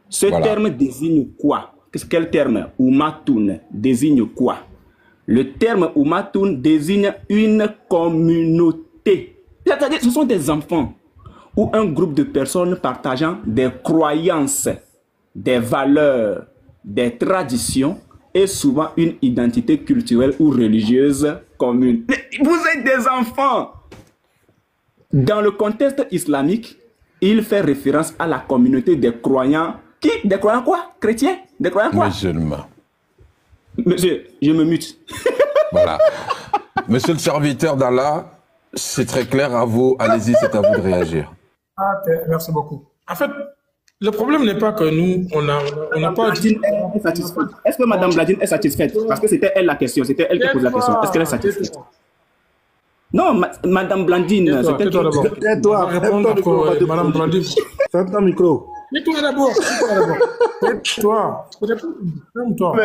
Ce terme désigne quoi? Quel terme? Ummatun désigne quoi? Le terme Ummatun désigne une communauté. C'est-à-dire, ce sont des enfants ou un groupe de personnes partageant des croyances, des valeurs, des traditions et souvent une identité culturelle ou religieuse commune. Vous êtes des enfants. Dans le contexte islamique, il fait référence à la communauté des croyants. Qui? Des croyants quoi? Chrétiens? Des croyants quoi? Musulmans. Monsieur, je me mute. Voilà. Monsieur le serviteur d'Allah, c'est très clair à vous. Allez-y, c'est à vous de réagir. Ok, merci beaucoup. En fait, le problème n'est pas que nous, on n'a pas... Est-ce que Madame Blandine est satisfaite? Parce que c'était elle la question, c'était elle qui pose la question. Est-ce qu'elle est satisfaite? Non, Madame Blandine, c'était toi d'abord. Tais-toi, Répondre à Madame Blandine. ferme ton micro. Tais-toi d'abord. Tais-toi. Ferme-toi.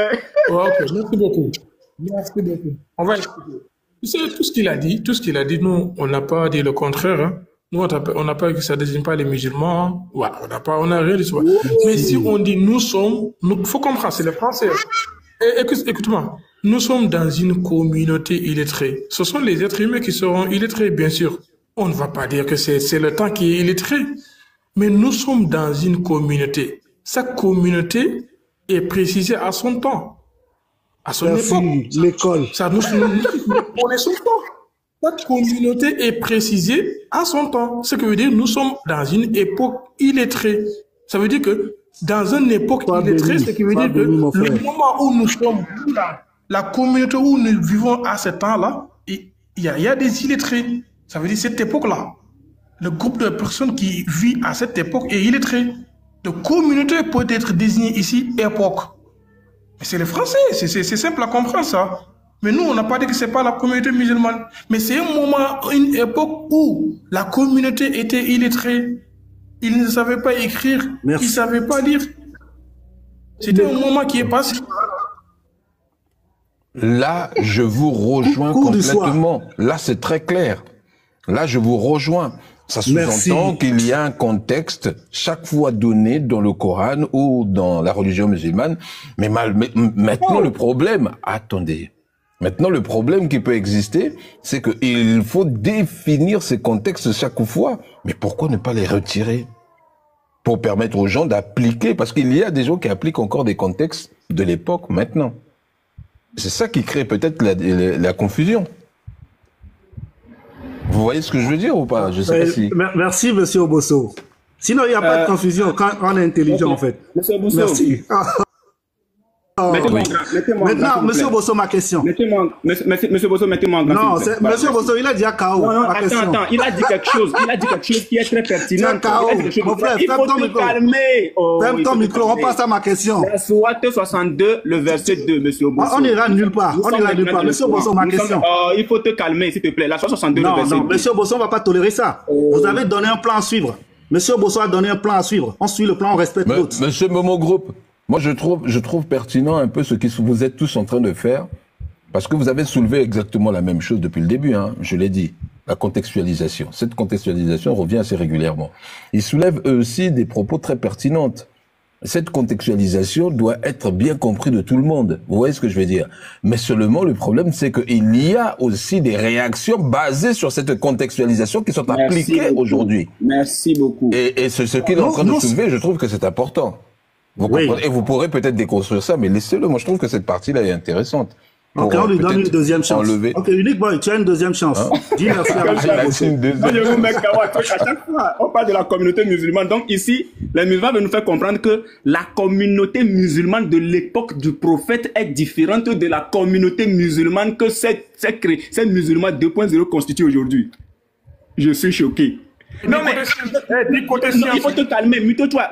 Ok, merci beaucoup. Merci beaucoup. On va expliquer. Tu sais, tout ce qu'il a dit, nous, on n'a pas dit le contraire. Hein. Nous, on n'a pas dit que ça ne désigne pas les musulmans. Ouais, on n'a rien dit. Mais si on dit nous sommes, il faut comprendre, c'est les Français. Écoute-moi. nous sommes dans une communauté illettrée. Ce sont les êtres humains qui seront illettrés, bien sûr. On ne va pas dire que c'est le temps qui est illettré, mais nous sommes dans une communauté. Cette communauté est précisée à son temps, à son époque. L'école. Ça, nous connaissons pas. Cette communauté est précisée à son temps. Ce qui veut dire que nous sommes dans une époque illettrée. Ça veut dire que dans une époque illettrée, ce qui veut dire que le moment où nous sommes, la communauté où nous vivons à ce temps-là, il y a des illettrés. Ça veut dire cette époque-là. Le groupe de personnes qui vit à cette époque est illettré. La communauté peut être désignée ici époque. Mais c'est le français, c'est simple à comprendre ça. Mais nous, on n'a pas dit que ce n'est pas la communauté musulmane. Mais c'est un moment, une époque où la communauté était illettrée. Ils ne savaient pas écrire, ils ne savaient pas lire. C'était un moment qui est passé. Là, je vous rejoins complètement. Là, c'est très clair. Là, je vous rejoins. Ça sous-entend qu'il y a un contexte chaque fois donné dans le Coran ou dans la religion musulmane. Mais maintenant, le problème, attendez. Maintenant, le problème qui peut exister, c'est qu'il faut définir ces contextes chaque fois. Mais pourquoi ne pas les retirer? Pour permettre aux gens d'appliquer, parce qu'il y a des gens qui appliquent encore des contextes de l'époque maintenant. C'est ça qui crée peut-être la confusion. Vous voyez ce que je veux dire ou pas? Je sais pas si... Merci, monsieur Obosso. Sinon, il n'y a pas de confusion quand on est intelligent, en fait. Monsieur Obosso. Merci. Maintenant, monsieur Bosso, ma question. Monsieur Bosso, mettez-moi en grand. Non, monsieur Bosso, il a dit à KO. Non, attends, il a dit quelque chose. Il a dit quelque chose qui est très pertinent. Mon frère, il faut te calmer. Ferme ton micro, on passe à ma question. La Sourate 62, le verset 2, monsieur Bosso. On n'ira nulle part. On n'ira nulle part. Monsieur Bosso, ma question. Il faut te calmer, s'il te plaît. La Sourate 62, le verset 2. Non, monsieur Bosso, on ne va pas tolérer ça. Vous avez donné un plan à suivre. Monsieur Bosso a donné un plan à suivre. On suit le plan, on respecte l'autre. Monsieur Momo Group. Moi, je trouve pertinent un peu ce que vous êtes tous en train de faire, parce que vous avez soulevé exactement la même chose depuis le début, hein, je l'ai dit, la contextualisation. Cette contextualisation revient assez régulièrement. Ils soulèvent eux aussi des propos très pertinentes. Cette contextualisation doit être bien comprise de tout le monde. Vous voyez ce que je veux dire? Mais seulement, le problème, c'est qu'il y a aussi des réactions basées sur cette contextualisation qui sont appliquées aujourd'hui. Merci beaucoup. Et ce qu'il est en train de soulever, je trouve que c'est important. Vous comprenez, et vous pourrez peut-être déconstruire ça, mais laissez-le. Moi, je trouve que cette partie-là est intéressante. Ok, on lui donne une deuxième chance. Ok, Unique Boy, tu as une deuxième chance. Hein? Dis merci à chaque fois, on parle de la communauté musulmane. Donc ici, les musulmans veulent nous faire comprendre que la communauté musulmane de l'époque du prophète est différente de la communauté musulmane que ces musulmans 2.0 constituent aujourd'hui. Je suis choqué. Non, mais il faut te calmer, mute-toi.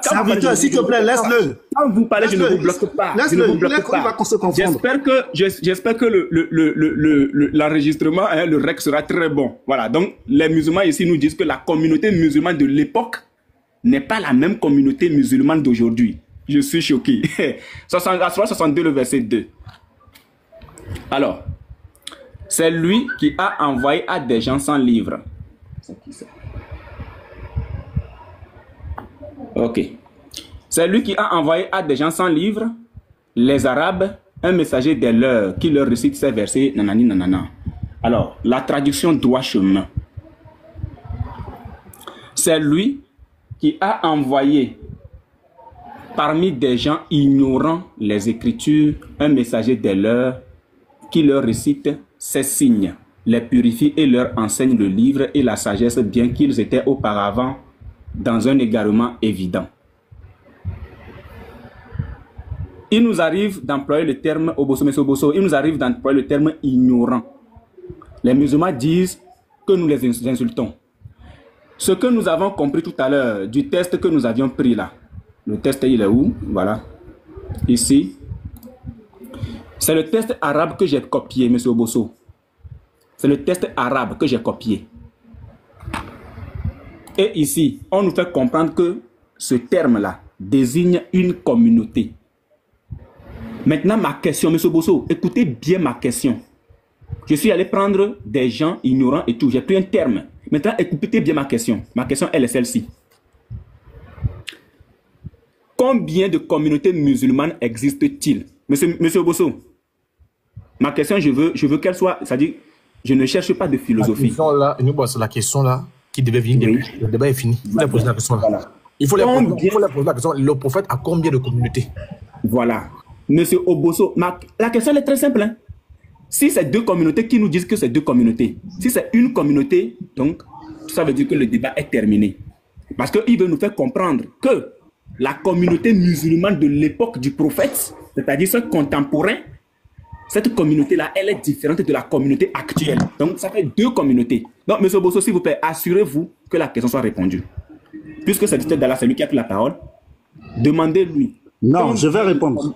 S'il te plaît, laisse-le. Quand vous parlez, je ne vous bloque pas. Laisse-le, il va se confondre. J'espère que l'enregistrement, le rec sera très bon. Voilà, donc les musulmans ici nous disent que la communauté musulmane de l'époque n'est pas la même communauté musulmane d'aujourd'hui. Je suis choqué. 62, le verset 2. Alors, c'est lui qui a envoyé à des gens sans livre. C'est qui ça? Ok. C'est lui qui a envoyé à des gens sans livre, les Arabes, un messager des leurs qui leur récite ces versets, nanani nanana. Alors, la traduction droit chemin. C'est lui qui a envoyé parmi des gens ignorant les Écritures, un messager des leurs qui leur récite ces signes, les purifie et leur enseigne le livre et la sagesse, bien qu'ils étaient auparavant dans un égarement évident. Il nous arrive d'employer le terme, il nous arrive d'employer le terme ignorant. Les musulmans disent que nous les insultons. Ce que nous avons compris tout à l'heure du test que nous avions pris là, le test il est où? Voilà, ici. C'est le test arabe que j'ai copié, monsieur Obosso. C'est le test arabe que j'ai copié. Et ici, on nous fait comprendre que ce terme-là désigne une communauté. Maintenant, ma question, monsieur Bosso, écoutez bien ma question. Je suis allé prendre des gens ignorants et tout. J'ai pris un terme. Maintenant, écoutez bien ma question. Ma question, elle est celle-ci. Combien de communautés musulmanes existent-ils? Monsieur Bosso, Ma question, je veux qu'elle soit... C'est-à-dire, je ne cherche pas de philosophie. C'est la question là qui devait venir Oui. depuis. Le débat est fini. Il faut poser la question là. Voilà. Il faut la poser la question. Le prophète a combien de communautés? Voilà. Monsieur Oboso, la question elle est très simple. Hein. Si c'est deux communautés qui nous disent que c'est deux communautés, si c'est une communauté, donc ça veut dire que le débat est terminé. Parce qu'il veut nous faire comprendre que la communauté musulmane de l'époque du prophète, c'est-à-dire ce contemporain, cette communauté-là, elle est différente de la communauté actuelle. Donc ça fait deux communautés. Donc monsieur Oboso, s'il vous plaît, assurez-vous que la question soit répondue. Puisque c'est Dalla, c'est lui qui a pris la parole, demandez-lui. Non, je vais répondre.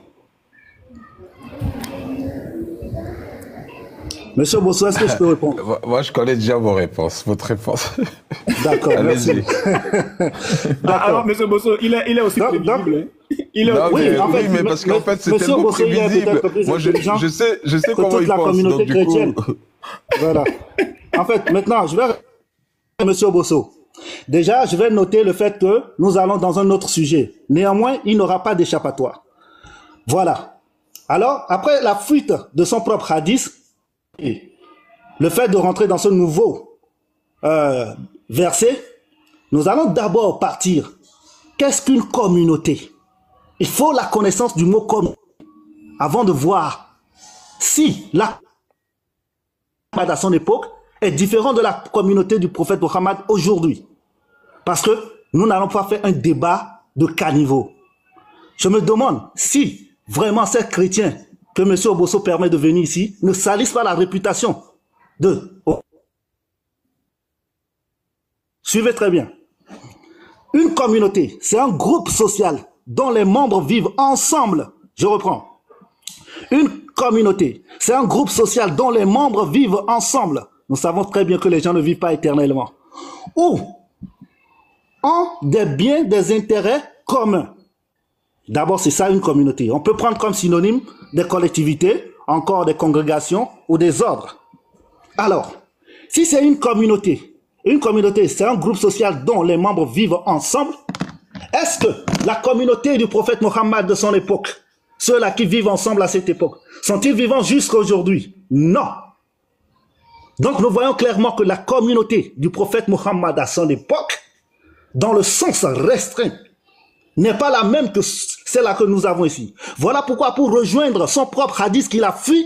Monsieur Bosso, est-ce que je peux répondre? Moi, je connais déjà vos réponses, votre réponse. D'accord, merci. Alors, monsieur Bosso, il est aussi prévisible. Mais parce qu'en fait, c'est tellement prévisible. Moi, je sais comment il pense. Donc, du coup... Voilà. En fait, maintenant, je vais... Monsieur Bosso, déjà, je vais noter le fait que nous allons dans un autre sujet. Néanmoins, il n'aura pas d'échappatoire. Voilà. Alors, après la fuite de son propre hadith, le fait de rentrer dans ce nouveau verset, nous allons d'abord partir. Qu'est-ce qu'une communauté? Il faut la connaissance du mot communauté avant de voir si la communauté à son époque est différente de la communauté du prophète Mohammed aujourd'hui. Parce que nous n'allons pas faire un débat de caniveau. Je me demande si vraiment ces chrétiens que M. Oboso permet de venir ici ne salissent pas la réputation de... Suivez très bien. Une communauté, c'est un groupe social dont les membres vivent ensemble. Je reprends. Une communauté, c'est un groupe social dont les membres vivent ensemble. Nous savons très bien que les gens ne vivent pas éternellement. Ou ont des biens, des intérêts communs. D'abord, c'est ça une communauté. On peut prendre comme synonyme des collectivités, encore des congrégations ou des ordres. Alors, si c'est une communauté, c'est un groupe social dont les membres vivent ensemble, est-ce que la communauté du prophète Mohammed de son époque, ceux-là qui vivent ensemble à cette époque, sont-ils vivants jusqu'à aujourd'hui? Non. Donc nous voyons clairement que la communauté du prophète Mohammed à son époque, dans le sens restreint, n'est pas la même que celle-là que nous avons ici. Voilà pourquoi, pour rejoindre son propre hadith qu'il a fui,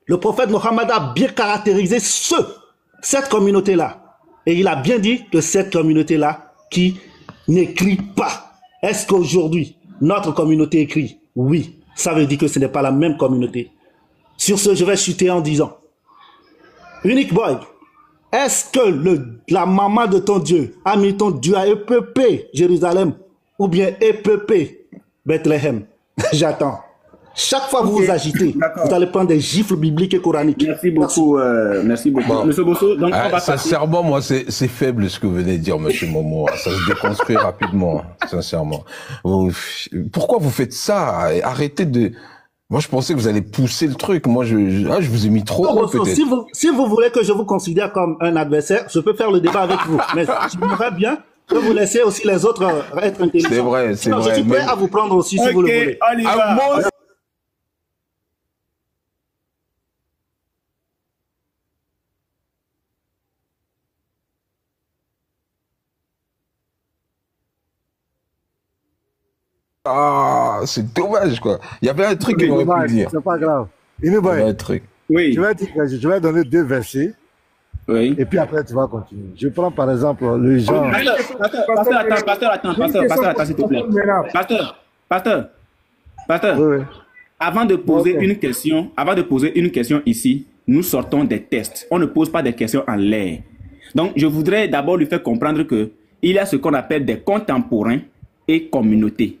le prophète Mohammed a bien caractérisé cette communauté-là. Et il a bien dit que cette communauté-là qui n'écrit pas. Est-ce qu'aujourd'hui, notre communauté écrit? Oui. Ça veut dire que ce n'est pas la même communauté. Sur ce, je vais chuter en disant, Unique Boy, est-ce que la maman de ton Dieu a mis ton Dieu à EPP, Jérusalem, ou bien EPP, Bethléem? J'attends. Chaque fois que vous vous agitez, vous allez prendre des gifles bibliques et coraniques. Merci beaucoup. Merci beaucoup. Bon. Monsieur Bosso, donc on va sincèrement, moi, c'est faible ce que vous venez de dire, monsieur Momo. Ça se déconstruit rapidement, sincèrement. Pourquoi vous faites ça? Arrêtez de... Moi, je pensais que vous allez pousser le truc. Moi, je vous ai mis trop haut, peut-être. Si vous voulez que je vous considère comme un adversaire, je peux faire le débat avec vous. Mais j'aimerais bien que vous laissez aussi les autres être intelligents. C'est vrai, c'est vrai. Je suis prêt à vous prendre aussi, si vous le voulez. On y va. Ah, c'est dommage, quoi. Il y avait un truc qu'il aurait pu dire. C'est pas grave. Il y avait un truc. Oui. Je vais donner 2 versets. Oui. Et puis après, tu vas continuer. Je prends par exemple le genre. Pasteur, attends, s'il te plaît. Pasteur. Oui. Avant de poser une question ici, nous sortons des tests. On ne pose pas des questions en l'air. Donc, je voudrais d'abord lui faire comprendre que il y a ce qu'on appelle des contemporains et communautés.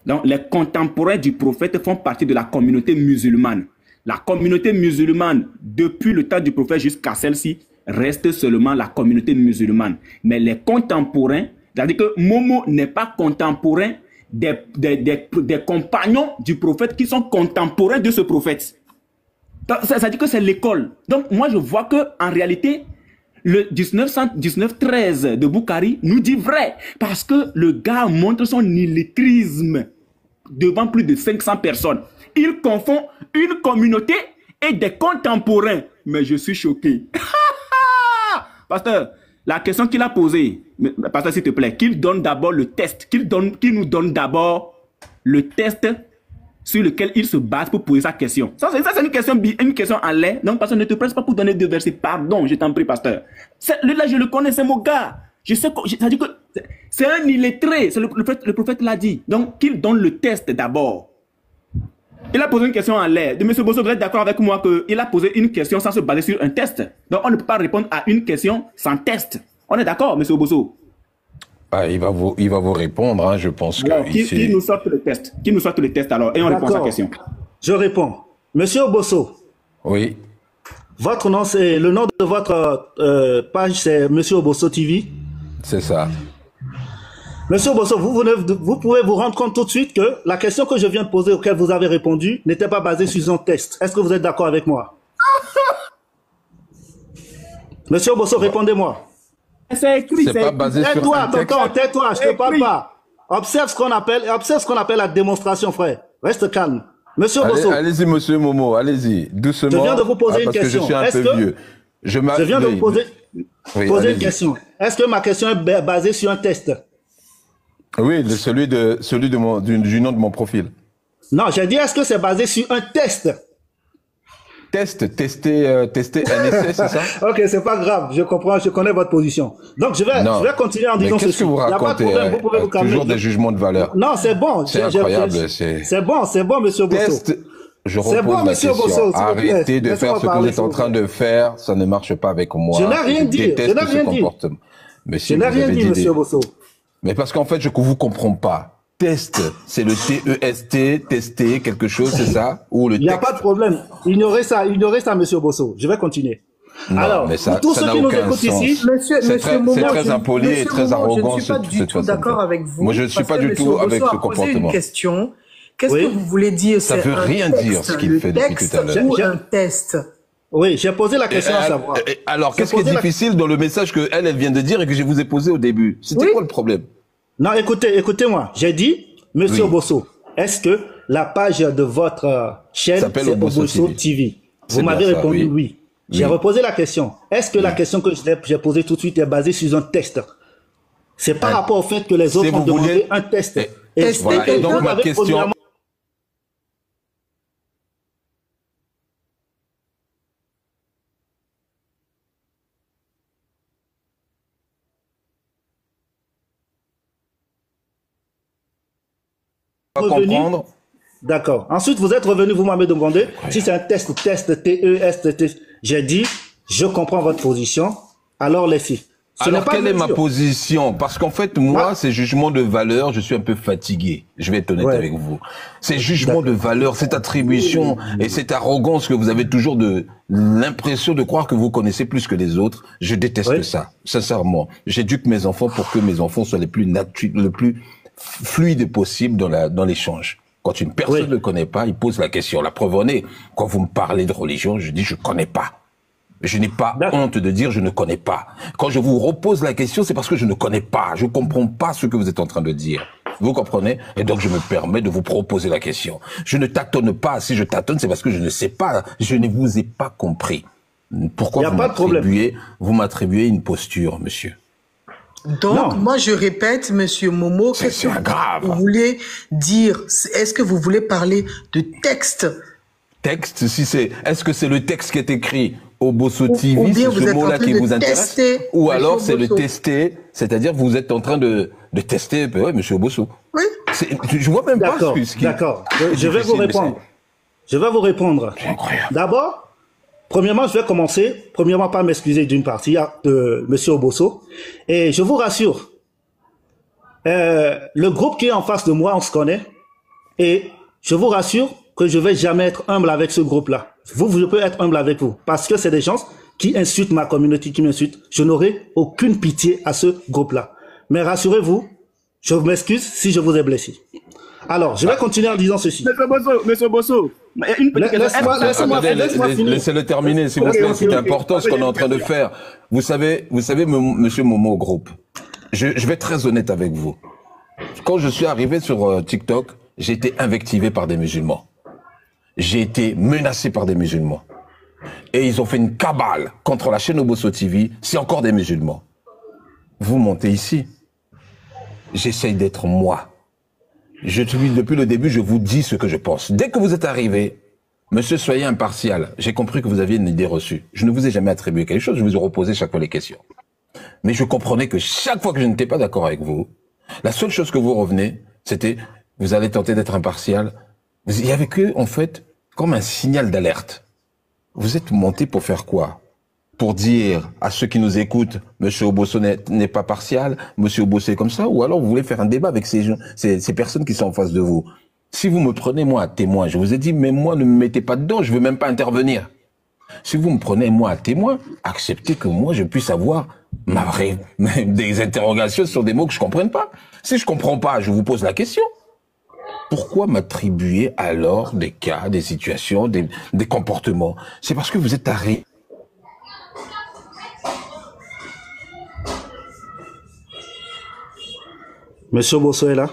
Donc, les contemporains du prophète font partie de la communauté musulmane. La communauté musulmane, depuis le temps du prophète jusqu'à celle-ci, reste seulement la communauté musulmane. Mais les contemporains, c'est-à-dire que Momo n'est pas contemporain des compagnons du prophète qui sont contemporains de ce prophète. Ça veut dire que c'est l'école. Donc, moi, je vois que en réalité, le 1913 de Bukhari nous dit vrai. Parce que le gars montre son illetrisme devant plus de 500 personnes. Il confond une communauté et des contemporains. Mais je suis choqué. Pasteur, la question qu'il a posée, pasteur, s'il te plaît, qu'il donne d'abord le test, qu'il nous donne d'abord le test sur lequel il se base pour poser sa question. Ça c'est une question en l'air. Donc, pasteur, ne te presse pas pour donner 2 versets. Pardon, je t'en prie, pasteur. Là, je le connais, c'est mon gars. Je sais que c'est un illettré. Le prophète l'a dit. Donc, qu'il donne le test d'abord. Il a posé une question en l'air. M. Bosso, vous êtes d'accord avec moi qu'il a posé une question sans se baser sur un test. Donc, on ne peut pas répondre à une question sans test. On est d'accord, M. Bosso? Ah, il va vous répondre, hein, je pense que... Qu'il nous sorte le test. Qu'il nous sorte le test alors, et on répond à sa question. Je réponds. Monsieur Bosso. Oui. Votre nom, c'est le nom de votre page, c'est Monsieur Bosso TV. C'est ça. Monsieur Bosso, vous pouvez vous rendre compte tout de suite que la question que je viens de poser, auquel vous avez répondu, n'était pas basée sur un test. Est-ce que vous êtes d'accord avec moi? Monsieur Bosso, répondez-moi. C'est écrit, c'est pas basé sur un texte. Tais-toi, je te parle pas. Observe ce qu'on appelle la démonstration, frère. Reste calme. Monsieur Bosso. Allez-y, monsieur Momo, allez-y, doucement. Je viens de vous poser une question. Parce que je suis un peu vieux. Je viens de vous poser une question. Est-ce que ma question est basée sur un test? Oui, celui du nom de mon profil. Non, j'ai dit, est-ce que c'est basé sur un test? Tester un essai, c'est ça? Ok, c'est pas grave, je comprends, je connais votre position. Donc, je vais continuer en disant ceci. Qu'est-ce que vous racontez? Il n'y a pas de problème, vous pouvez vous calmer. Toujours des jugements de valeur. Non, c'est bon. C'est incroyable. C'est bon, monsieur Bosso. Je repose la question. Arrêtez de faire ce que vous êtes en train de faire, ça ne marche pas avec moi. Je n'ai rien dit. Je n'ai rien dit. Je n'ai rien dit, monsieur Bosso. Mais parce qu'en fait, je ne vous comprends pas. Test, c'est le T-E-S-T, tester quelque chose, c'est ça? Ou le Il n'y a pas de problème. Ignorez ça, monsieur Bosso. Je vais continuer. Non, alors, mais ça, tous ceux qui nous écoutent ici, monsieur Momo, c'est très impoli et très arrogant. Je ne suis pas du tout d'accord avec vous. Moi, je ne suis pas du tout avec ce comportement. Une question. Qu'est-ce que vous voulez dire? Ça veut rien dire ce qu'il fait depuis tout à l'heure. Ou un test? Oui, j'ai posé la question à savoir. Alors, qu'est-ce qui est difficile dans le message que elle vient de dire et que je vous ai posé au début? C'était quoi le problème? Non, écoutez-moi. J'ai dit, monsieur Bosso, est-ce que la page de votre chaîne, c'est Obosso TV? Vous m'avez répondu oui. J'ai reposé la question. Est-ce que la question que j'ai posée tout de suite est basée sur un test? C'est par rapport au fait que les autres ont demandé un test. Et donc, ma question... comprendre. D'accord. Ensuite, vous êtes revenu, vous m'avez demandé si c'est un test, T-E-S-T. J'ai dit, je comprends votre position. Alors, les filles. Alors, quelle est ma position? Parce qu'en fait, moi, ces jugements de valeur, je suis un peu fatigué. Je vais être honnête avec vous. Ces jugements de valeur, cette attribution et cette arrogance que vous avez toujours l'impression de croire que vous connaissez plus que les autres, je déteste ça. Sincèrement. J'éduque mes enfants pour que mes enfants soient le plus fluide possible dans l'échange. Quand une personne ne connaît pas, il pose la question. La preuve en est, quand vous me parlez de religion, je dis je connais pas. Je n'ai pas honte de dire je ne connais pas. Quand je vous repose la question, c'est parce que je ne connais pas. Je comprends pas ce que vous êtes en train de dire. Vous comprenez? Et donc je me permets de vous proposer la question. Je ne tâtonne pas. Si je tâtonne, c'est parce que je ne sais pas. Je ne vous ai pas compris. Pourquoi vous m'attribuez une posture, monsieur? Donc, moi, je répète, monsieur Momo, qu'est-ce que vous voulez dire? Est-ce que vous voulez parler de texte? Texte, est-ce que c'est le texte qui est écrit au Bosso TV, c'est ce mot-là qui vous intéresse? Ou alors c'est le tester, c'est-à-dire vous êtes en train de tester, monsieur Bosso. Oui. Je vois même pas ce qui... D'accord, je vais vous répondre. Je vais vous répondre. C'est incroyable. D'abord, premièrement, je vais commencer, par m'excuser d'une partie de monsieur Obosso. Et je vous rassure, le groupe qui est en face de moi, on se connaît. Et je vous rassure que je vais jamais être humble avec ce groupe-là. Je peux être humble avec vous. Parce que c'est des gens qui insultent ma communauté, qui m'insultent. Je n'aurai aucune pitié à ce groupe-là. Mais rassurez-vous, je m'excuse si je vous ai blessé. Alors, je vais continuer en disant ceci. Monsieur Bosso, une petite question. Laissez-le terminer, s'il vous plaît. C'est important ce qu'on est en train de faire. Vous savez, monsieur Momo Group, je vais être très honnête avec vous. Quand je suis arrivé sur TikTok, j'ai été invectivé par des musulmans. J'ai été menacé par des musulmans. Et ils ont fait une cabale contre la chaîne Obosso TV, c'est encore des musulmans. Vous montez ici. J'essaye d'être moi. Depuis le début, je vous dis ce que je pense. Dès que vous êtes arrivé, monsieur, soyez impartial. J'ai compris que vous aviez une idée reçue. Je ne vous ai jamais attribué quelque chose, je vous ai reposé chaque fois les questions. Mais je comprenais que chaque fois que je n'étais pas d'accord avec vous, la seule chose que vous revenez, c'était, vous allez tenter d'être impartial. Il y avait que, en fait, comme un signal d'alerte. Vous êtes monté pour faire quoi? Pour dire à ceux qui nous écoutent, monsieur Obosso n'est pas partial, monsieur Obosso est comme ça, ou alors vous voulez faire un débat avec ces personnes qui sont en face de vous. Si vous me prenez moi à témoin, je vous ai dit, mais moi ne me mettez pas dedans, je veux même pas intervenir. Si vous me prenez moi à témoin, acceptez que moi je puisse avoir des interrogations sur des mots que je comprenne pas. Si je comprends pas, je vous pose la question. Pourquoi m'attribuer alors des cas, des situations, des comportements? C'est parce que vous êtes arrivé. Monsieur Obosso est là.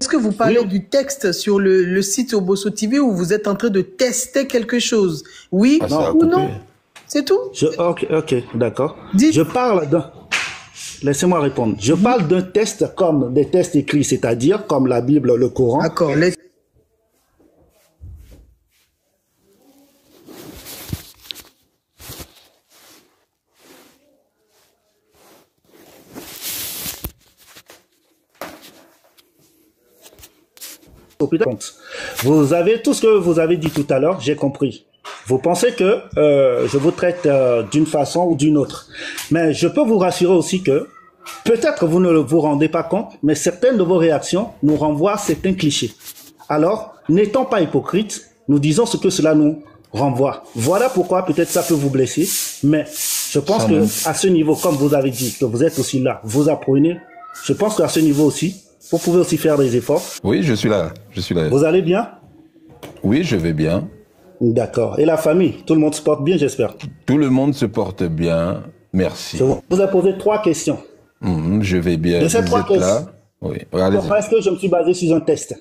Est-ce que vous parlez du texte sur le site Obosso TV ou vous êtes en train de tester quelque chose? Oui ou non? C'est tout? Ok, d'accord. Je parle d'un... Laissez-moi répondre. Je parle d'un test comme des tests écrits, c'est-à-dire comme la Bible, le Coran. D'accord. Vous avez tout ce que vous avez dit tout à l'heure, j'ai compris. Vous pensez que je vous traite d'une façon ou d'une autre. Mais je peux vous rassurer aussi que peut-être vous ne vous rendez pas compte, mais certaines de vos réactions nous renvoient à certains clichés. Alors, n'étant pas hypocrites, nous disons ce que cela nous renvoie. Voilà pourquoi peut-être ça peut vous blesser, mais je pense que à ce niveau, comme vous avez dit, que vous êtes aussi là, vous apprenez, je pense qu'à ce niveau aussi, vous pouvez aussi faire des efforts. Oui, je suis là. Vous allez bien? Oui, je vais bien. D'accord. Et la famille, tout le monde se porte bien, j'espère? Tout le monde se porte bien, merci. Je vous ai posé 3 questions. Je vais bien. De ces 3 questions, oui. est-ce que je me suis basé sur un test?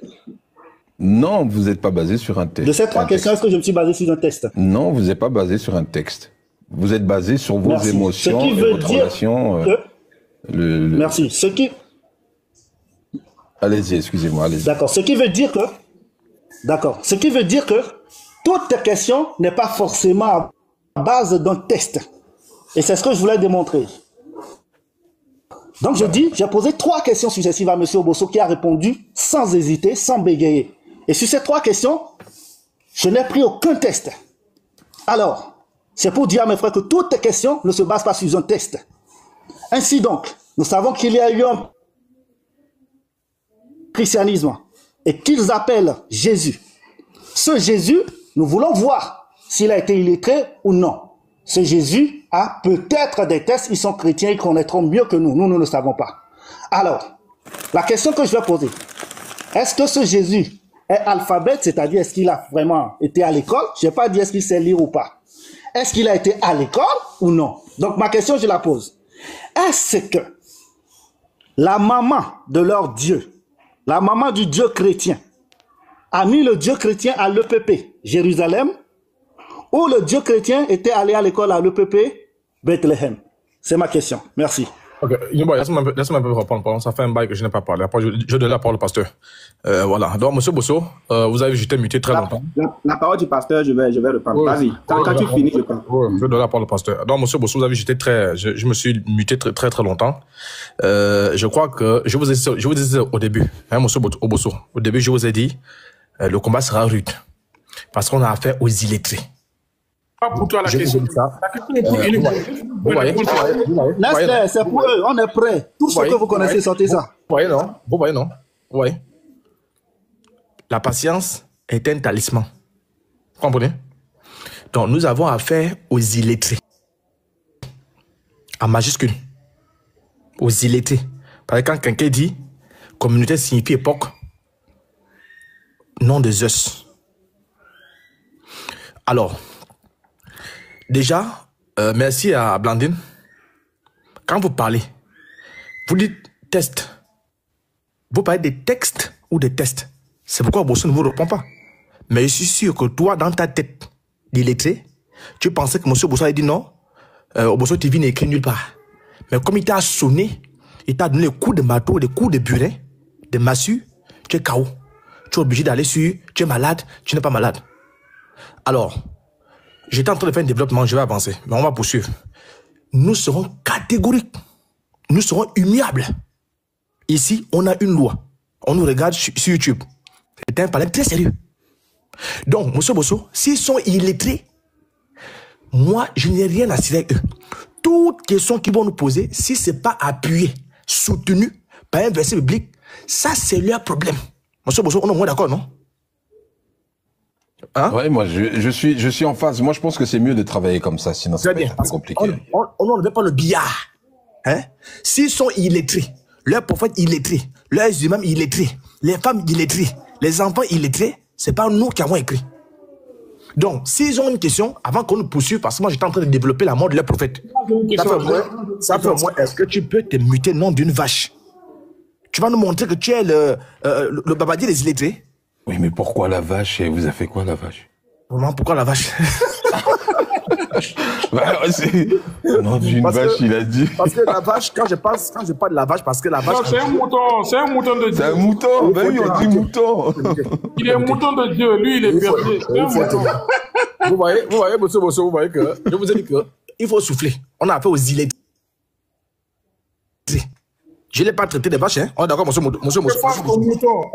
Non, vous n'êtes pas basé sur un texte. De ces 3 questions, est-ce que je me suis basé sur un test? Non, vous n'êtes pas basé sur un texte. Vous êtes basé sur vos émotions et votre relation. Merci. Allez-y, excusez-moi, allez-y. D'accord. Ce qui veut dire que toute question n'est pas forcément à base d'un test. Et c'est ce que je voulais démontrer. Donc j'ai posé 3 questions successives à M. Obosso qui a répondu sans hésiter, sans bégayer. Et sur ces 3 questions, je n'ai pris aucun test. Alors, c'est pour dire à mes frères que toutes les questions ne se basent pas sur un test. Ainsi donc, nous savons qu'il y a eu un christianisme et qu'ils appellent Jésus. Ce Jésus, nous voulons voir s'il a été illettré ou non. Ce Jésus a peut-être des tests, ils sont chrétiens, ils connaîtront mieux que nous. Nous ne le savons pas. Alors, la question que je vais poser, est-ce que ce Jésus est alphabète, c'est-à-dire est-ce qu'il a vraiment été à l'école? Je n'ai pas dit est-ce qu'il sait lire ou pas. Est-ce qu'il a été à l'école ou non? Donc ma question, je la pose. Est-ce que la maman de leur Dieu, la maman du Dieu chrétien, a mis le Dieu chrétien à l'EPP, Jérusalem, ou le Dieu chrétien était allé à l'école à l'EPP, Bethléem? C'est ma question. Merci. Ok, laisse-moi un peu répondre. Pardon. Ça fait un bail que je n'ai pas parlé. Après, je donne la parole au pasteur. Voilà. Donc, monsieur Bosso, vous avez j'étais muté très longtemps. La parole du pasteur, je vais reprendre. Vas-y. Quand tu finis, je parle. Je donne la parole au pasteur. Donc, monsieur Bosso, vous avez j'étais je me suis muté très longtemps. Je crois que je vous ai dit au début, hein, monsieur Bosso, au début, je vous ai dit, le combat sera rude. Parce qu'on a affaire aux illettrés. Pas pour toi la question. La question est pour Unique. Vous voyez, c'est pour eux, on est prêts. Tout ce que vous connaissez, sortez ça. Vous voyez, non? Vous voyez? La patience est un talisman. Vous comprenez? Donc, nous avons affaire aux illettrés. En majuscule. Aux illettrés. Parce que quand quelqu'un dit communauté signifie époque, nom de Zeus. Alors, Déjà, merci à Blandine. Quand vous parlez, vous dites test. Vous parlez des textes ou des tests. C'est pourquoi Obosso ne vous répond pas. Mais je suis sûr que toi, dans ta tête d'illettré, tu pensais que M. Obosso a dit non. Obosso TV n'est écrit nulle part. Mais comme il t'a sonné, il t'a donné des coups de marteau, des coups de burin, des massues, tu es KO. Tu es obligé d'aller sur, tu es malade, tu n'es pas malade. Alors, j'étais en train de faire un développement, je vais avancer, mais on va poursuivre. Nous serons catégoriques. Nous serons humiliables. Ici, on a une loi. On nous regarde sur YouTube. C'est un palais très sérieux. Donc, M. Bosso, s'ils sont illettrés, moi, je n'ai rien à cirer avec eux. Toute question qu'ils vont nous poser, si ce n'est pas appuyé, soutenu par un verset biblique, ça, c'est leur problème. M. Bosso, on est au moins d'accord, non? Hein? Ouais, moi, je suis en phase. Moi, je pense que c'est mieux de travailler comme ça, sinon c'est bien compliqué. On ne veut pas le billard. Hein? S'ils sont illettrés, leurs prophètes illettrés, leurs imams illettrés, les femmes illettrées, les enfants illettrés, c'est pas nous qui avons écrit. Donc, s'ils ont une question, avant qu'on nous poursuive, parce que moi j'étais en train de développer la mort de leurs prophètes. Ça fait moi, est-ce que tu peux te muter nom d'une vache? Tu vas nous montrer que tu es le babadier des illettrés? Oui, mais pourquoi la vache? Et vous avez fait quoi, la vache? Vraiment, pourquoi la vache? Non, d'une vache, il a dit. Parce que la vache, quand je parle de la vache, parce que la vache... Non, c'est un mouton de Dieu. C'est un mouton, ben oui, on dit mouton. Il est un mouton de Dieu, lui, il est berger. C'est un mouton. Vous voyez, monsieur Bosso, vous voyez que, je vous ai dit que, il faut souffler. On a affaire aux illettrés. Je ne l'ai pas traité de vache, hein. On est d'accord, monsieur Bosso? On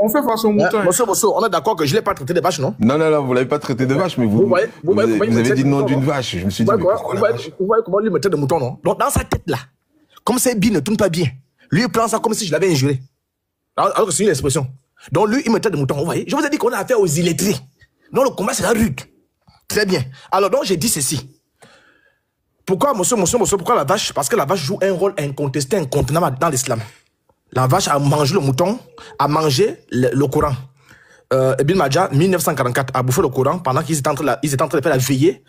fait face au mouton. Monsieur Bosso, on est d'accord que je ne l'ai pas traité de vache, non? Non, vous ne l'avez pas traité de vache, mais vous avez dit non d'une vache. Je me suis dit, mais pourquoi la vache? Vous voyez comment lui me traite de mouton, non? Donc, dans sa tête, là, comme ses billes ne tournent pas bien, lui, il prend ça comme si je l'avais injuré. Alors que c'est une expression. Donc, lui, il me traite de mouton, vous voyez? Je vous ai dit qu'on a affaire aux illettrés. Donc, le combat sera rude. Très bien. Alors, donc, j'ai dit ceci. Pourquoi, monsieur, pourquoi la vache? Parce que la vache joue un rôle incontesté, incontournable dans l'islam. La vache a mangé le mouton, a mangé le Coran. Ibn Majah, 1944, a bouffé le Coran pendant qu'ils étaient en train de faire la veillée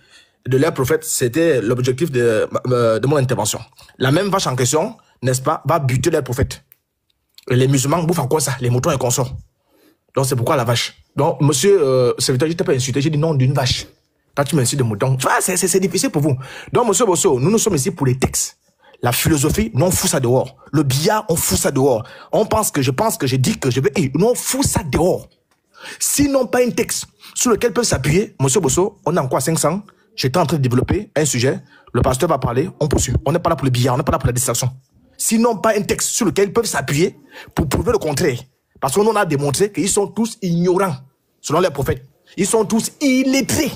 de leur prophète. C'était l'objectif de mon intervention. La même vache en question, n'est-ce pas, va buter leur prophète. Et les musulmans bouffent encore ça, les moutons et consorts. Donc c'est pourquoi la vache. Donc, monsieur, serviteur, je t'ai pas insulté, j'ai dit non d'une vache. Quand tu m'insultes de mouton, c'est difficile pour vous. Donc, monsieur Bosso, nous sommes ici pour les textes. La philosophie, non, on fout ça dehors. Le billard, on fout ça dehors. Je pense que j'ai dit que je vais... Non, on fout ça dehors. Sinon, pas un texte sur lequel peuvent s'appuyer. Monsieur Bosso, on a encore 500. J'étais en train de développer un sujet. Le pasteur va parler, on poursuit. On n'est pas là pour le billard, on n'est pas là pour la distraction. Sinon, pas un texte sur lequel ils peuvent s'appuyer pour prouver le contraire. Parce qu'on a démontré qu'ils sont tous ignorants, selon les prophètes. Ils sont tous illettrés.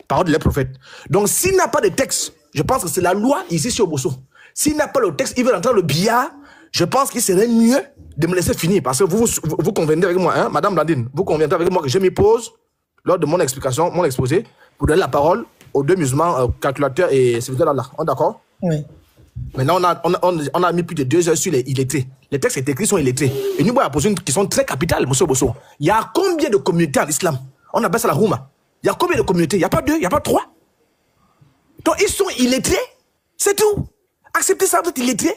Parole de les prophètes. Donc, s'il n'a pas de texte, je pense que c'est la loi ici sur Bosso. S'il n'a pas le texte, il veut rentrer dans le billard, je pense qu'il serait mieux de me laisser finir. Parce que vous conviendrez avec moi, hein, Madame Blandine, vous conviendrez avec moi que je m'y pose lors de mon explication, mon exposé, pour donner la parole aux deux musulmans, calculateurs et serviteurs d'Allah. On est d'accord? Oui. Maintenant, on a mis plus de 2 heures sur les illettrés. Les textes écrits sont illettrés. Et nous, on a posé une question très capitale, monsieur Bosso. Il y a combien de communautés en islam? On appelle ça la Houma. Il y a combien de communautés? Il n'y a pas 2, il n'y a pas 3. Donc, ils sont illettrés. C'est tout. Acceptez ça, vous êtes illettré.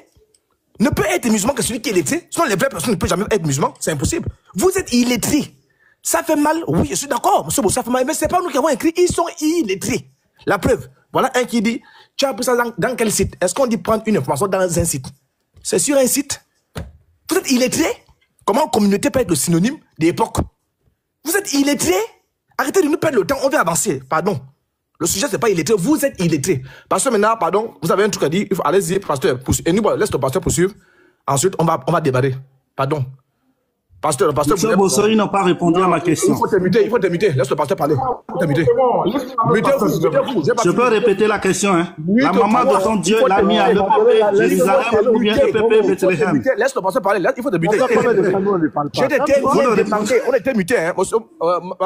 Ne peut être musulman que celui qui est illettré. Sinon, les vraies personnes ne peuvent jamais être musulmans. C'est impossible. Vous êtes illettré. Ça fait mal. Oui, je suis d'accord. Monsieur Bosso, ça fait mal. Mais ce n'est pas nous qui avons écrit. Ils sont illettrés. La preuve. Voilà un qui dit, tu as appris ça dans quel site? Est-ce qu'on dit prendre une information dans un site? C'est sur un site. Vous êtes illettré. Comment communauté peut être le synonyme d'époque? Vous êtes illettré. Arrêtez de nous perdre le temps. On va avancer. Pardon. Le sujet, c'est pas illettré. Vous êtes illettré. Parce que maintenant, pardon, vous avez un truc à dire. Allez-y, pasteur. Et nous, laisse le pasteur poursuivre. Ensuite, on va démarrer. Pardon. Pasteur, le pasteur... Monsieur Bosso, il n'a pas répondu à ma question. Il faut te muter. Laisse le pasteur parler. Il faut te muter. Je peux répéter la question, hein. La maman de ton Dieu l'a mis à l'EPP Jérusalem ou bien EPP Bethléem. Laisse le pasteur parler. Il faut te muter. On était mutés, hein.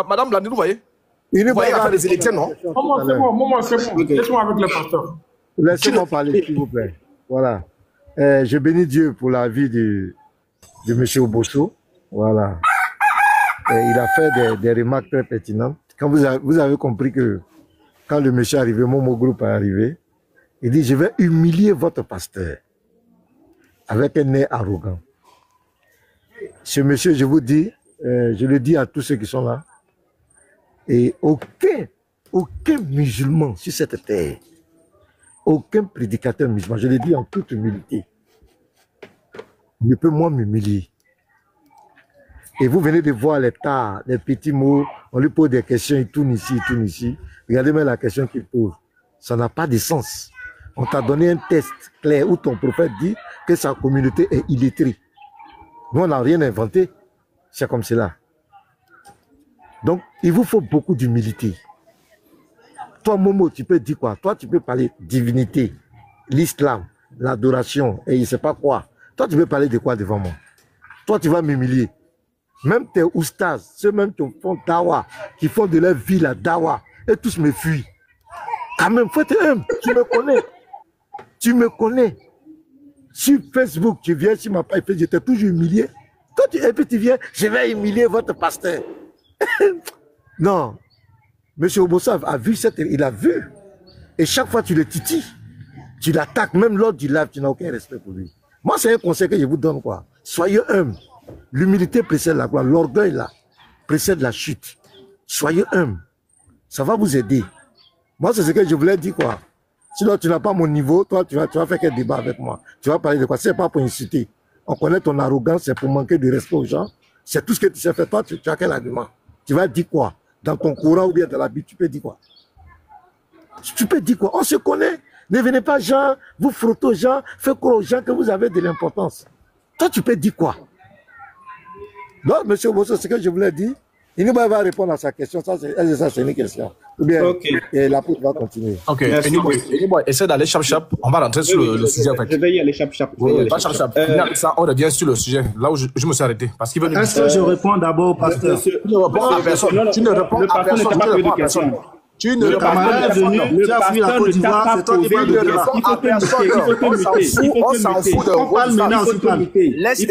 Madame Blandine, vous voyez? Vous voyez l'affaire des élections, non? Moi, c'est bon. Laisse-moi avec le pasteur. Laissez-moi parler, s'il vous plaît. Voilà. Je bénis Dieu pour la vie de M. Bosso. Voilà. Il a fait des remarques très pertinentes. Quand vous avez compris que quand le monsieur est arrivé, mon groupe est arrivé, il dit, je vais humilier votre pasteur avec un nez arrogant. Ce monsieur, je vous dis, je le dis à tous ceux qui sont là, et aucun musulman sur cette terre, aucun prédicateur musulman, je le dis en toute humilité, ne peut moi m'humilier. Et vous venez de voir les tas, les petits mots, on lui pose des questions, il tourne ici, il tourne ici. Regardez même la question qu'il pose. Ça n'a pas de sens. On t'a donné un test clair où ton prophète dit que sa communauté est illettrée. Nous, on n'a rien inventé. C'est comme cela. Donc, il vous faut beaucoup d'humilité. Toi, Momo, tu peux dire quoi? Toi, tu peux parler divinité, l'islam, l'adoration, et je ne sais pas quoi. Toi, tu peux parler de quoi devant moi? Toi, tu vas m'humilier. Même tes oustas, ceux même qui font dawa, qui font de leur vie la dawa, et tous me fuient. Quand même, faut être humble. Tu me connais. Tu me connais. Sur Facebook, tu viens sur ma page, je t'ai toujours humilié. Et puis tu viens, je vais humilier votre pasteur. Non. Monsieur Obosso a vu il a vu. Et chaque fois, tu le titilles. Tu l'attaques, même lors du live, tu n'as aucun respect pour lui. Moi, c'est un conseil que je vous donne, quoi. Soyez humble. L'humilité précède la gloire. L'orgueil, là, précède la chute. Soyez humble. Ça va vous aider. Moi, c'est ce que je voulais dire, quoi. Sinon, tu n'as pas mon niveau, toi, tu vas faire quel débat avec moi? Tu vas parler de quoi? C'est pas pour insulter. On connaît ton arrogance, c'est pour manquer de respect aux gens. C'est tout ce que tu sais faire. Toi, tu as quel argument? Tu vas dire quoi? Dans ton courant ou bien dans la vie, tu peux dire quoi? Tu peux dire quoi? On se connaît. Ne venez pas, gens, vous frottez aux gens, faites croire aux gens que vous avez de l'importance. Toi, tu peux dire quoi? Donc, monsieur Obosso, ce que je voulais dire, il va répondre à sa question. Ça, c'est une question. Ou bien, et la poutre va continuer. Ok, essaie d'aller chap-chap. On va rentrer sur le sujet. En fait. Je vais y aller chap-chap. Pas chap-chap. Ça, on revient sur le sujet. Là où je me suis arrêté. Parce qu'il veut nous... Est-ce que je réponds d'abord, pasteur? Tu ne réponds à personne. Tu ne réponds à personne. Tu ne réponds à personne. Tu as fui la Côte d'Ivoire, c'est toi qui parles de débat. On s'en fout de... On parle maintenant, s'il vous plaît. Laisse